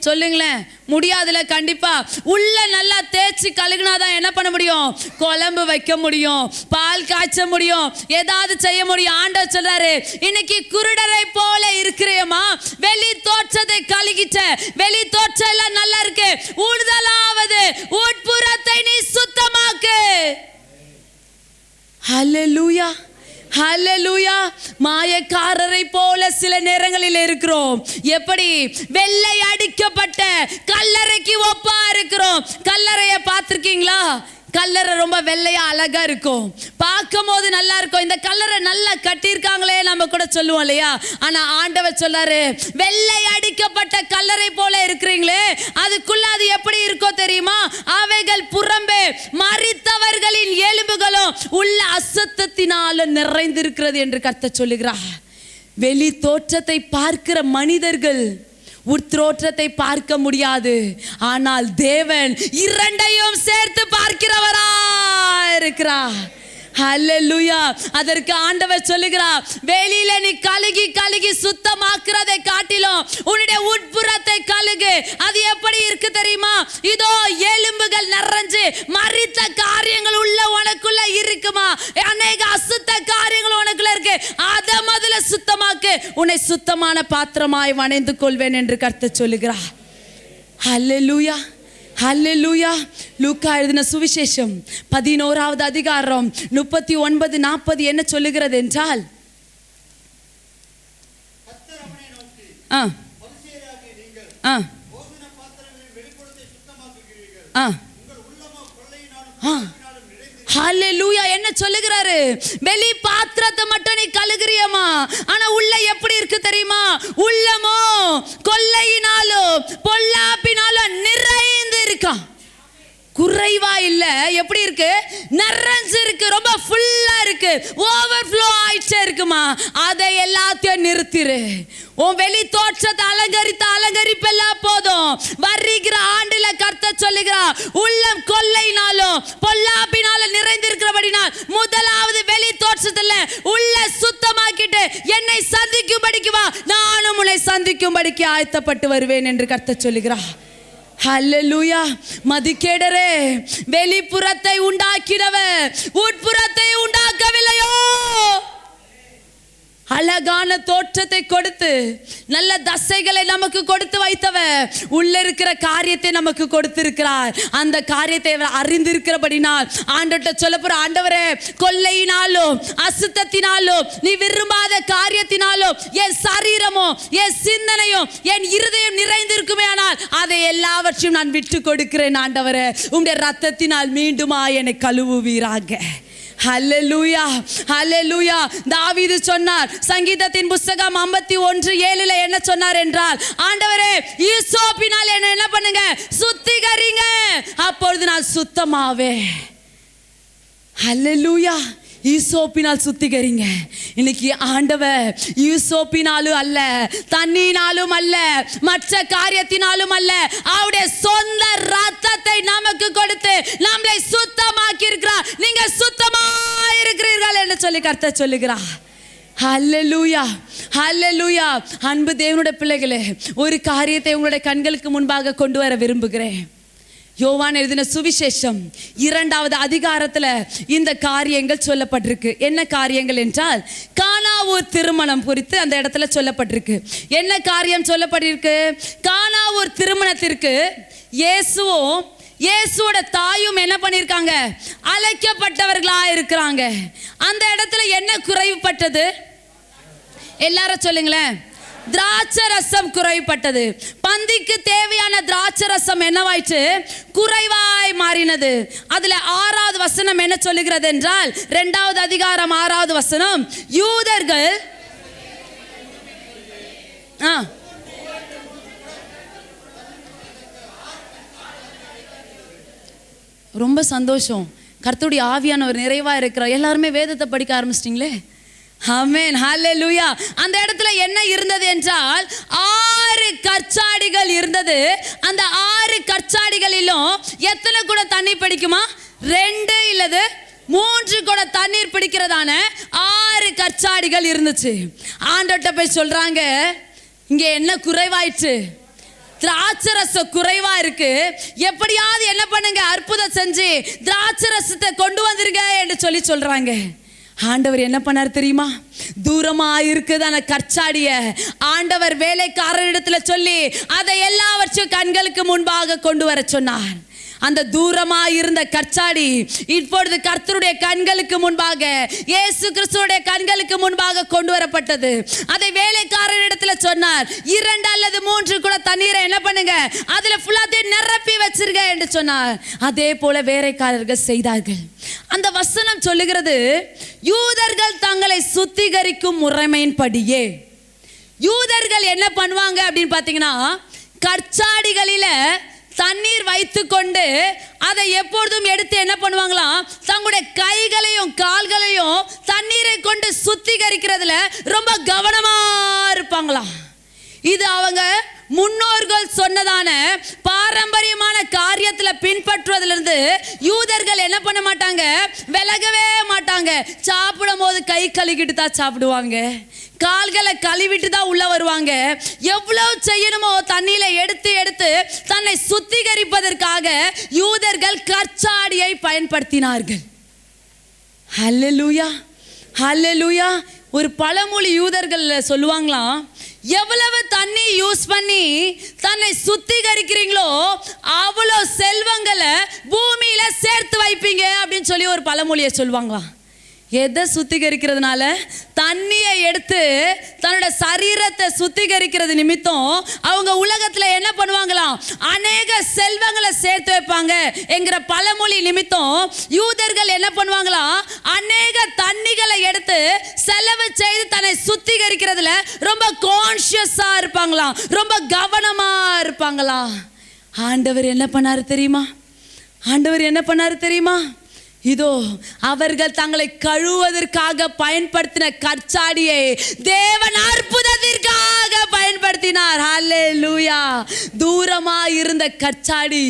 சொல்லுங்களேன். முடியாதுல. கண்டிப்பா உள்ள நல்லா தேய்ச்சி கழுகுனாதான் என்ன பண்ண முடியும்? குழம்பு வைக்க முடியும், பால் காய்ச்ச முடியும், ஏதாவது செய்ய முடியும். ஆண்டவர் சொல்றாரு, இன்னைக்கு குருடரை போல இருக்கிறேமா, வெளி தோற்றத்தை கழுகிட்ட, வெளி தோற்றம் எல்லாம் நல்லா இருக்கு, ஊடுதலாவது உட்புறத்தை நீ சுத்தமாக்கு. ஹல்லேலூயா. ஹல்லேலூயா. மாயக்காரரை போல சில நேரங்களில் இருக்கிறோம். எப்படி? வெள்ளை அடிக்கப்பட்ட கல்லறைக்கு ஒப்பா இருக்கிறோம். கல்லறையை பார்த்திருக்கீங்களா? கல்லறை ரொம்ப வெள்ளையா அழகா இருக்கும், பார்க்கும் போது நல்லா இருக்கும். இந்த கல்லறை நல்லா கட்டியிருக்காங்களே நம்ம கூட சொல்லுவோம் இல்லையா? ஆனா ஆண்டவர் சொல்லாரு, வெள்ளை அடிக்கப்பட்ட கல்லறை போல இருக்கிறீங்களே, அதுக்குள்ள அது எப்படி இருக்கோ தெரியுமா? அவைகள் புறம்பே மரித்தவர்களின் எலும்புகளும் உள்ள அசுத்தத்தினால நிறைந்திருக்கிறது என்று கர்த்தர் சொல்லுகிறார். வெளி தோற்றத்தை பார்க்கிற மனிதர்கள் உட்தோற்றத்தை பார்க்க முடியாது, ஆனால் தேவன் இரண்டையும் சேர்த்து பார்க்கிறவரா இருக்கிறார். ஹல்லேலூயா. அதற்கு ஆண்டவர் சொல்லுகிறார், வெளியில நீ கழுகி சுத்தமாக்குறதை காட்டிலும் உன்னுடைய உட்புறத்தை கழுகு. அது எப்படி இருக்கு தெரியுமா? இதோ எலும்புகள் நிறைஞ்சு மரித்த காரியங்கள் உள்ள உனக்குள்ள இருக்குமா? அநேக அசுத்த காரியங்கள் உனக்குள்ள இருக்கு, அதை முதல்ல சுத்தமாக்கு, உன்னை சுத்தமான பாத்திரமாய் வணைந்து கொள்வேன் என்று கர்த்தர் சொல்லுகிறார். ஹல்லேலூயா. ஹல்லேலூயா. லூக்கா எழுதின சுவிசேஷம் 11வது அதிகாரம் 39, 40 என்ன சொல்லுகிறது என்றால், ஹல்லேலூயா. என்ன சொல்லுகிறாரு? வெளி பாத்திரத்தை மட்டும் நீ கழுகுறியமா, ஆனா உள்ள எப்படி இருக்கு தெரியுமா? உள்ளமோ கொள்ளையினாலும் பொல்லாப்பினாலும் நிறைந்து இருக்கா. குறைவா இல்ல, எப்படி இருக்கு? நிறைஞ்சு இருக்கு, ரொம்ப ஃபுல்லா இருக்கு, ஓவர்ஃப்ளோ ஆயிட்டே இருக்குமா. அதை எல்லாத்தையும் நிறுத்திரு. உன் வெளி தோற்றத்தை அலங்கரிப்பெல்லாம் போதும். வருகிற ஆண்டுல கர்த்தர் சொல்லுகிறார், உள்ளம் கொள்ளையினாலும் பொல்லாப்பினாலும் நிறைந்திருக்கிறபடினால் முதலாவது வெளி தோற்றத்துல உள்ள சுத்தமாக்கிட்டு என்னை சந்திக்கும்படிக்கு வா, நானும் உன்னை சந்திக்கும்படிக்கு ஆயத்தப்பட்டு வருவேன் என்று கர்த்தர் சொல்லுகிறார். ஹல்லேலூயா. மதிகேடரே, வெளிப்புறத்தை உண்டாக்கினவர் உட்புறத்தை உண்டாக்கவில்லையோ? அழகான தோற்றத்தை கொடுத்து நல்ல தசைகளை நமக்கு கொடுத்து வைத்தவர் உள்ள இருக்கிற காரியத்தை நமக்கு கொடுத்திருக்கிறார். அந்த காரியத்தை அறிந்திருக்கிறபடினால் ஆண்டவர்கிட்ட சொல்ல போற, ஆண்டவரே, கொள்ளையினாலும் அசுத்தத்தினாலும் நீ விரும்பாத காரியத்தினாலும் என் சரீரமும் என் சிந்தனையும் என் இருதயம் நிறைந்திருக்குமே, ஆனால் அதை எல்லாவற்றையும் நான் விட்டு கொடுக்கிறேன். ஆண்டவரே, உம்முடைய ரத்தத்தினால் மீண்டுமா என்னை கழுவுவீராக. ஹல்லேலூயா. ஹல்லேலூயா. தாவீது சொன்னார், சங்கீதத்தின் புஸ்தகம் 51:7 என்ன சொன்னார் என்றால், ஆண்டவரே, ஈசோப்பினால் என்ன பண்ணுங்க? சுத்திகரிங்க, அப்பொழுது நான் சுத்தமாவேன். ஹல்லேலூயா. ஈசோப்பினால் சுத்திகரிங்க. இன்னைக்கு ஆண்டவர் ஈசோப்பினாலும் அல்ல, தண்ணினாலும் அல்ல, மற்ற காரியத்தினாலும் அல்ல, அவருடைய சொந்த ரத்தத்தை நமக்கு கொடுத்து நம்மளை சுத்தமாக்கி இருக்கிறார். நீங்க சுத்தமா இருக்கிறீர்கள் என்று சொல்லி கர்த்தர் சொல்லுகிறார். ஹல்லேலூயா. ஹல்லேலூயா. அன்பு தேவனுடைய பிள்ளைகளே, ஒரு காரியத்தை உங்களுடைய கண்களுக்கு முன்பாக கொண்டு வர விரும்புகிறேன். யோவான் எழுதின சுவிசேஷம் 2வது அதிகாரத்துல இந்த காரியங்கள் சொல்லப்பட்டிருக்கு. என்ன காரியங்கள் என்றால், கானாவூர் திருமணம் குறித்து அந்த இடத்துல சொல்லப்பட்டிருக்கு. என்ன காரியம் சொல்லப்பட்டிருக்கு? கானாவூர் திருமணத்திற்கு இயேசுவும் இயேசுவோட தாயும் என்ன பண்ணிருக்காங்க? அழைக்கப்பட்டவர்களா இருக்கிறாங்க. அந்த இடத்துல என்ன குறைவுபட்டது? எல்லாரும் சொல்லுங்களேன். திராட்சை ரசம் குறைப்பட்டது. பந்திக்கு தேவையான திராட்சை ரசம் என்னவாயிற்று? குறைவாய் மாறினது. அதுல 6வது வசனம் என்ன சொல்லுகிறது என்றால், 2வது அதிகாரம் 6வது வசனம், யூதர்கள் ரொம்ப சந்தோஷம். கர்த்தருடைய ஆவியானவர் நிறைவா இருக்கிறார். எல்லாருமே வேதத்தை படிக்க ஆரம்பிச்சிட்டிங்களே. ஆமென், ஹல்லேலூயா. அந்த இடத்துல என்ன இருந்தது என்றால், 6 கற்சாடிகள் இருந்தது. அந்த 6 கற்சாடிகளிலும் எத்தனை கூட தண்ணீர் பிடிக்குமா? 2 இல்லது 3 கூட தண்ணீர் பிடிக்கிறதான 6 கற்சாடிகள் இருந்துச்சு. ஆண்டவர்கிட்ட போய் சொல்றாங்க, இங்க என்ன குறைவாயிற்று? திராட்சை ரசம் குறைவா இருக்கு. எப்படியாவது என்ன பண்ணுங்க, அற்புதம் செஞ்சு திராட்சை ரசத்தை கொண்டு வந்துருங்க என்று சொல்றாங்க. ஆண்டவர் என்ன பண்ணார் தெரியுமா? தூரமா இருக்குதான கற்சாடிய ஆண்டவர் வேலைக்காரரிடத்துல சொல்லி அதை எல்லாவற்றையும் கண்களுக்கு முன்பாக கொண்டு வர சொன்னார். அந்த தூரமா இருந்த கற்சாடி இப்பொழுது கர்த்தருடைய கண்களுக்கு முன்பாக, இயேசு கிறிஸ்துவுடைய கண்களுக்கு முன்பாக கொண்டு வரப்பட்டது. அதை வேலைக்காரரிடத்துல சொன்னார், 2 அல்லது 3 கூட தண்ணீரை என்ன பண்ணுங்க, அதுல ஃபுல்லாத்தையும் நிரப்பி வச்சிருங்க என்று சொன்னார். அதே போல வேலைக்காரர்கள் செய்தார்கள். அந்த வசனம் சொல்லுகிறது, யூதர்கள் தங்களை சுத்திகரிக்கும் முறைமையின்படியே. யூதர்கள் என்ன பண்ணுவாங்க அப்படின்னு பார்த்தீங்கன்னா, கற்சாடிகளில தண்ணீர் வைத்து கொண்டு அதை எப்பொழுதும் எடுத்து என்ன பண்ணுவாங்களாம், தங்களுடைய கைகளையும் கால்களையும் தண்ணீரை கொண்டு சுத்திகரிக்கிறதுல ரொம்ப கவனமா இருப்பாங்களாம். இது அவங்க முன்னோர்கள் சொன்னதான பாரம்பரியமான காரியத்துல பின்பற்றுவதிலிருந்து யூதர்கள் என்ன பண்ண மாட்டாங்க, விலகவே மாட்டாங்க. சாப்பிடும் போது கை கழுவிட்டு தான் சாப்பிடுவாங்க, கால்களை கழுவிட்டு தான் உள்ள வருவாங்க. எவ்வளவு செய்யணுமோ தண்ணியில எடுத்து எடுத்து தன்னை சுத்திகரிப்பதற்காக யூதர்கள் கற்சாடியை பயன்படுத்தினார்கள். ஹல்லேலூயா, ஹல்லேலூயா. ஒரு பழமொழி யூதர்கள் சொல்லுவாங்களாம், எவ்வளவு தண்ணி யூஸ் பண்ணி தன்னை சுத்திகரிக்கிறீங்களோ அவ்வளோ செல்வங்களை பூமியில சேர்த்து வைப்பீங்க அப்படின்னு சொல்லி ஒரு பழமொழியை சொல்லுவாங்களாம். எதை சுத்திகரிக்கிறதுனால? தண்ணியை எடுத்து தன்னோட சரீரத்தை சுத்திகரிக்கிறது நிமித்தம் அவங்க உலகத்துல என்ன பண்ணுவாங்களாம், அநேக செல்வங்களை சேர்த்து வைப்பாங்க என்கிற பழமொழி நிமித்தம் யூதர்கள் என்ன பண்ணுவாங்களாம், அநேக தண்ணிகளை எடுத்து செலவு செய்து தன்னை சுத்திகரிக்கிறதுல ரொம்ப கான்ஷியஸா இருப்பாங்களாம், ரொம்ப கவனமா இருப்பாங்களாம். ஆண்டவர் என்ன பண்ணாரு தெரியுமா? ஆண்டவர் என்ன பண்ணாரு தெரியுமா? இதோ அவர்கள் தங்களை கழுவுவதற்காக பயன்படுத்தின கற்சாடியை தேவன் அற்புதத்திற்காக பயன்படுத்தினார். ஹல்லேலூயா. தூரமா இருந்த கற்சாடி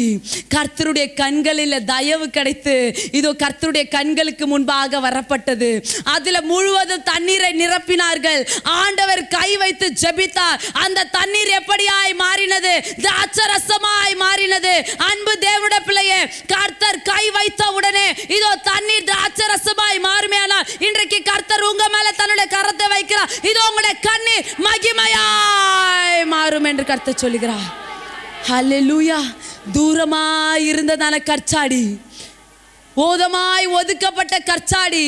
கர்த்தருடைய கண்களில் தயவு கிடைத்து இதோ கர்த்தருடைய கண்களுக்கு முன்பாக வரப்பட்டது. அதுல முழுவதும் தண்ணீரை நிரப்பினார்கள். ஆண்டவர் கை வைத்து ஜெபித்தார். அந்த தண்ணீர் எப்படியாய் மாறினது? திராட்சரசமாய் மாறினது. அன்பு தேவனுடைய பிள்ளையே, கர்த்தர் கை வைத்த உடனே இதோ தண்ணீர் திராட்சரசமாய் மாறுமேயானால் இன்றைக்கு கர்த்தர் உங்க மேல தன்னுடைய கரத்தை வைக்கிறார். இதோ உங்களுடைய கண்ணீர் மகிமையாய் மாறும் என்று கர்த்தர் சொல்லுகிறார். ஹல்லேலூயா. தூரமாய் இருந்ததான கற்சாடி, ஓதமாய் ஒதுக்கப்பட்ட கற்சாடி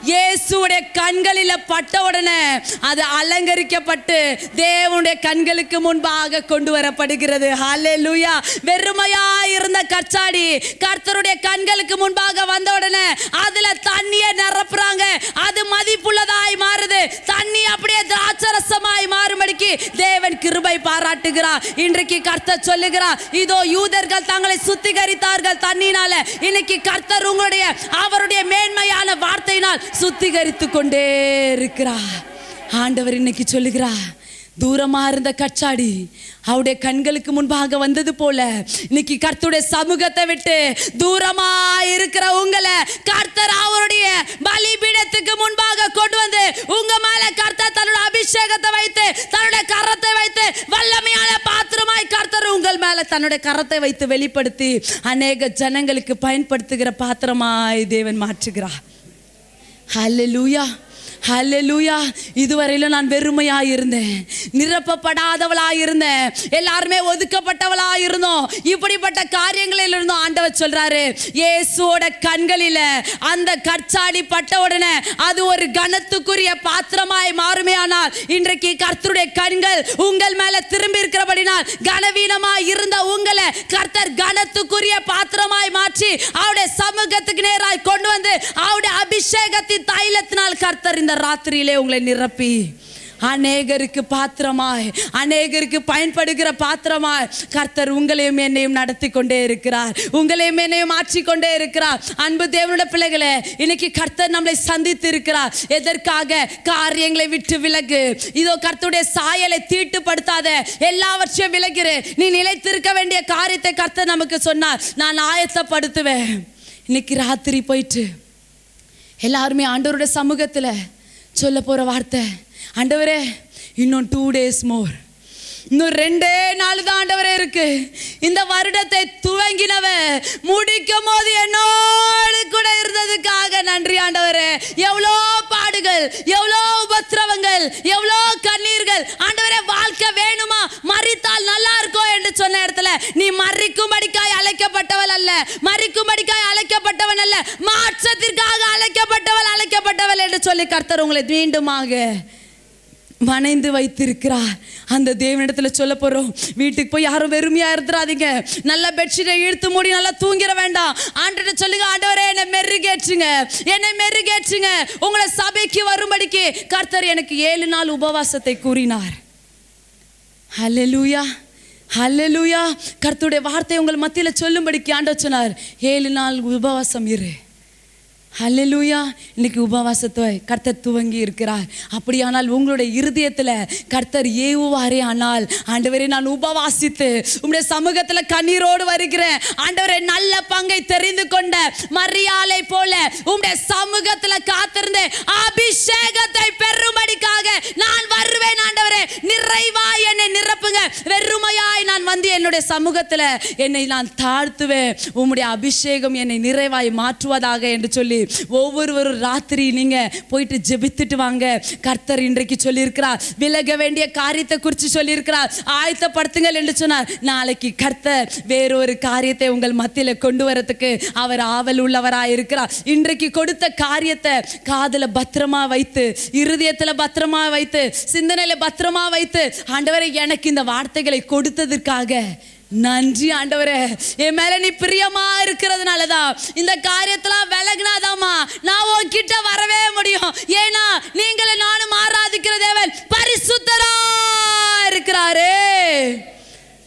இயேசுவுடைய கண்களில் பட்ட உடனே அது அலங்கரிக்கப்பட்டு தேவனுடைய கண்களுக்கு முன்பாக கொண்டு வரப்படுகிறது. ஹல்லேலூயா. வெறுமையாய் இருந்த கற்சாடி கர்த்தருடைய கண்களுக்கு முன்பாக வந்த உடனே அதுல தண்ணியை நிரப்புறாங்க. அது மதிப்புள்ளதாய் மாறுது. தண்ணி அப்படியே திராட்சரசமாய் மாறும்படிக்கு தேவன் கிருபை பாராட்டுகிறார். இன்றைக்கு கர்த்தர் சொல்லுகிறார், இதோ யூதர்கள் தங்களை சுத்திகரித்தார்கள் தண்ணினால. இன்னைக்கு கர்த்தர் உங்களுடைய அவருடைய மேன்மையான வார்த்தையினால் சுத்திகரித்து கொண்டே இருக்கிறார். ஆண்டவர் இன்னைக்கு சொல்லுகிறார், தூரமா இருந்த கற்சாடி அவருடைய கண்களுக்கு முன்பாக வந்தது போல இன்னைக்கு கர்த்தருடைய சமூகத்தை விட்டு தூரமா இருக்கிற உங்களை கர்த்தர் அவருடைய பலிபீடத்துக்கு முன்பாக கொண்டு வந்து உங்க மேல கர்த்தர் தன்னுடைய அபிஷேகத்தை தன்னுடைய கரத்தை வைத்து வெளிப்படுத்தி அநேக ஜனங்களுக்கு பயன்படுத்துகிற பாத்திரமாய் தேவன் மாற்றுகிறார். ஹல்லேலூயா, ஹல்லேலூயா. இதுவரையிலும் நான் வெறுமையாக இருந்தேன், நிரப்பப்படாதவளாக இருந்தேன், எல்லாருமே ஒதுக்கப்பட்டவளாக இருந்தோம். இப்படிப்பட்ட காரியங்களில் இருந்தோம். ஆண்டவர் சொல்றாரு, இயேசுவோட கண்களில் அந்த கற்சாடி பட்ட உடனே அது ஒரு கனத்துக்குரிய பாத்திரமாய் மாறுமே. ஆனால் இன்றைக்கு கர்த்தருடைய கண்கள் உங்கள் மேல திரும்பி இருக்கிறபடினால் கனவீனமாய் இருந்த உங்களை கர்த்தர் கனத்துக்குரிய பாத்திரமாய் மாற்றி அவருடைய சமூகத்துக்கு நேராய் கொண்டு வந்து அவருடைய அபிஷேகத்தின் தைலத்தினால் கர்த்தர் இந்த ராத்திரியிலே உங்களை நிரப்பி அநேகருக்கு பாத்திரமாய், அநேகருக்கு பயன்படுகிற பாத்திரமாய் கர்த்தர் உங்களையும் என்னையும் நடத்தி கொண்டே இருக்கிறார், உங்களையும் என்னையும் மாற்றிக்கொண்டே இருக்கிறார். அன்பு தேவனுடைய பிள்ளைகளே, இன்னைக்கு கர்த்தர் நம்மளை சந்தித்து இருக்கிறார். எதற்காக? காரியங்களை விட்டு விலகு. இதோ கர்த்தருடைய சாயலை தீட்டுப்படுத்தாத, எல்லாவற்றையும் விலகிரு. நீ நிலைத்திருக்க வேண்டிய காரியத்தை கர்த்தர் நமக்கு சொன்னார், நான் ஆயத்தப்படுத்துவேன். இன்னைக்கு ராத்திரி போயிட்டு எல்லாருமே ஆண்டவருடைய சமூகத்தில் சொல்ல போகிற வார்த்தை, ஆண்டவரே இன்னும் 2 days more, இன்னும் 2 நாள் தான் ஆண்டவரே இருக்கு. இந்த வருடத்தை துவங்கினவ முடிக்கும் போது என்னோடு கூட இருந்ததுக்காக நன்றி ஆண்டவரே. எவ்வளோ பாடுகள், எவ்வளோ உபத்திரவங்கள், எவ்வளோ கண்ணீர்கள். ஆண்டவரே வாழ்க்கை வேணுமா, மரித்தால் நல்லா இருக்கும் என்று சொன்ன இடத்துல நீ மரிக்கும்படிக்காய் அழைக்கப்பட்டவள் அல்ல, மரிக்கும்படிக்காய் அழைக்கப்பட்டவன் அல்ல, மாற்றத்திற்காக அழைக்கப்பட்டவள் என்று சொல்லி கர்த்தர் உங்களை மீண்டுமாக வணைந்து வைத்திருக்கிறார். அந்த தேவனிடத்தில் சொல்ல போறோம், வீட்டுக்கு போய் யாரும் வெறுமையா இருந்துடாதீங்க, நல்ல பெட்ஷீட்டை இழுத்து மூடி நல்லா தூங்கிட வேண்டாம். ஆண்டவரே சொல்லுங்க, ஆண்டவரே என்னை மெருகேற்றுங்க, என்னை மெருகேற்றுங்க. உங்களை சபைக்கு வரும்படிக்கு கர்த்தர் எனக்கு 7 நாள் உபவாசத்தை கூறினார். ஹல்லேலூயா, ஹல்லேலூயா. கர்த்தருடைய வார்த்தை உங்கள் மத்தியில் சொல்லும்படிக்கு ஆண்டவர் சொன்னார், 7 நாள் உபவாசம் இரு. ஹல்லேலூயா. இன்னைக்கு உபவாசத்தை கர்த்தர் துவங்கி இருக்கிறார். அப்படியானால் உங்களுடைய இருதயத்தில் கர்த்தர் ஏவுவாரே. ஆனால் ஆண்டவரே நான் உபவாசித்து உங்களுடைய சமூகத்தில் கண்ணீரோடு வருகிறேன், ஆண்டவரே நல்ல பங்கை தெரிந்து கொண்ட மரியாளை போல உங்களுடைய சமூகத்தில் காத்திருந்து அபிஷேகத்தை பெறும்படிக்காக நான் வருவேன். ஆண்டவரே நிறைவாய் என்னை நிரப்புங்க, வெறுமையாய் நான் வந்து என்னுடைய சமூகத்தில் என்னை நான் தாழ்த்துவேன், உம்முடைய அபிஷேகம் என்னை நிறைவாய் மாற்றுவதாக என்று சொல்லி ஒவ்வொருவரும் ராத்திரி நீங்க போயிட்டு ஜெபித்துட்டு வாங்க. கர்த்தர் இன்றைக்கு சொல்லியிருக்கிறார், விலக வேண்டிய காரியத்தை குறித்து சொல்லியிருக்கிறார், ஆயத்தப்படுத்துங்கள் என்று சொன்னார். நாளைக்கு கர்த்தர் வேறொரு காரியத்தை உங்கள் மத்தியில் கொண்டு வரதுக்கு அவர் ஆவல் உள்ளவராய் இருக்கிறார். இன்றைக்கு கொடுத்த காரியத்தை காதுல பத்திரமா வைத்து, இருதயத்தில் பத்திரமா வைத்து, சிந்தனையில பத்திரமா வைத்து, ஆண்டவரே எனக்கு இந்த வார்த்தைகளை கொடுத்ததற்காக நன்றி ஆண்டவரே, என் மேல நீ பிரியமா இருக்கிறதுனாலதான் இந்த காரியத்தெல்லாம் விலகினாதாமா நான் உன்கிட்ட வரவே முடியும். ஏன்னா நீங்களே நானும் ஆராதிக்கிற தேவன் பரிசுத்தரா இருக்கிறாரே.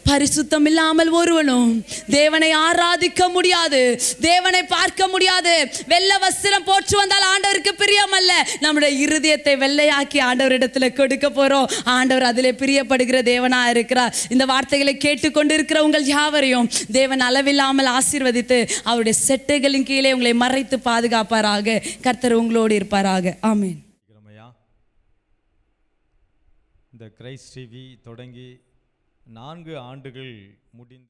பரிசுத்தம் இல்லாமல் ஒருவனும் தேவனை ஆராதிக்க முடியாது, தேவனை பார்க்க முடியாது. வெள்ளை வஸ்திரம் போற்று வந்தால் ஆண்டவருக்கு பிரியம் அல்ல. நம்முடைய இருதயத்தை வெள்ளையாக்கி ஆண்டவரிடத்துல கொடுக்க போறோம். ஆண்டவர் அதிலே பிரியப்படுகிற தேவனா இருக்கிறார். இந்த வார்த்தைகளை கேட்டுக்கொண்டிருக்கிற உங்கள் யாவரையும் தேவன் அளவில்லாமல் ஆசீர்வதித்து அவருடைய செட்டைகளின் கீழே உங்களை மறைத்து பாதுகாப்பாராக. கர்த்தர் உங்களோடு இருப்பாராக. ஆமென். இந்த கிரைஸ்ட் டிவி தொடங்கி 4 ஆண்டுகள் முடிந்து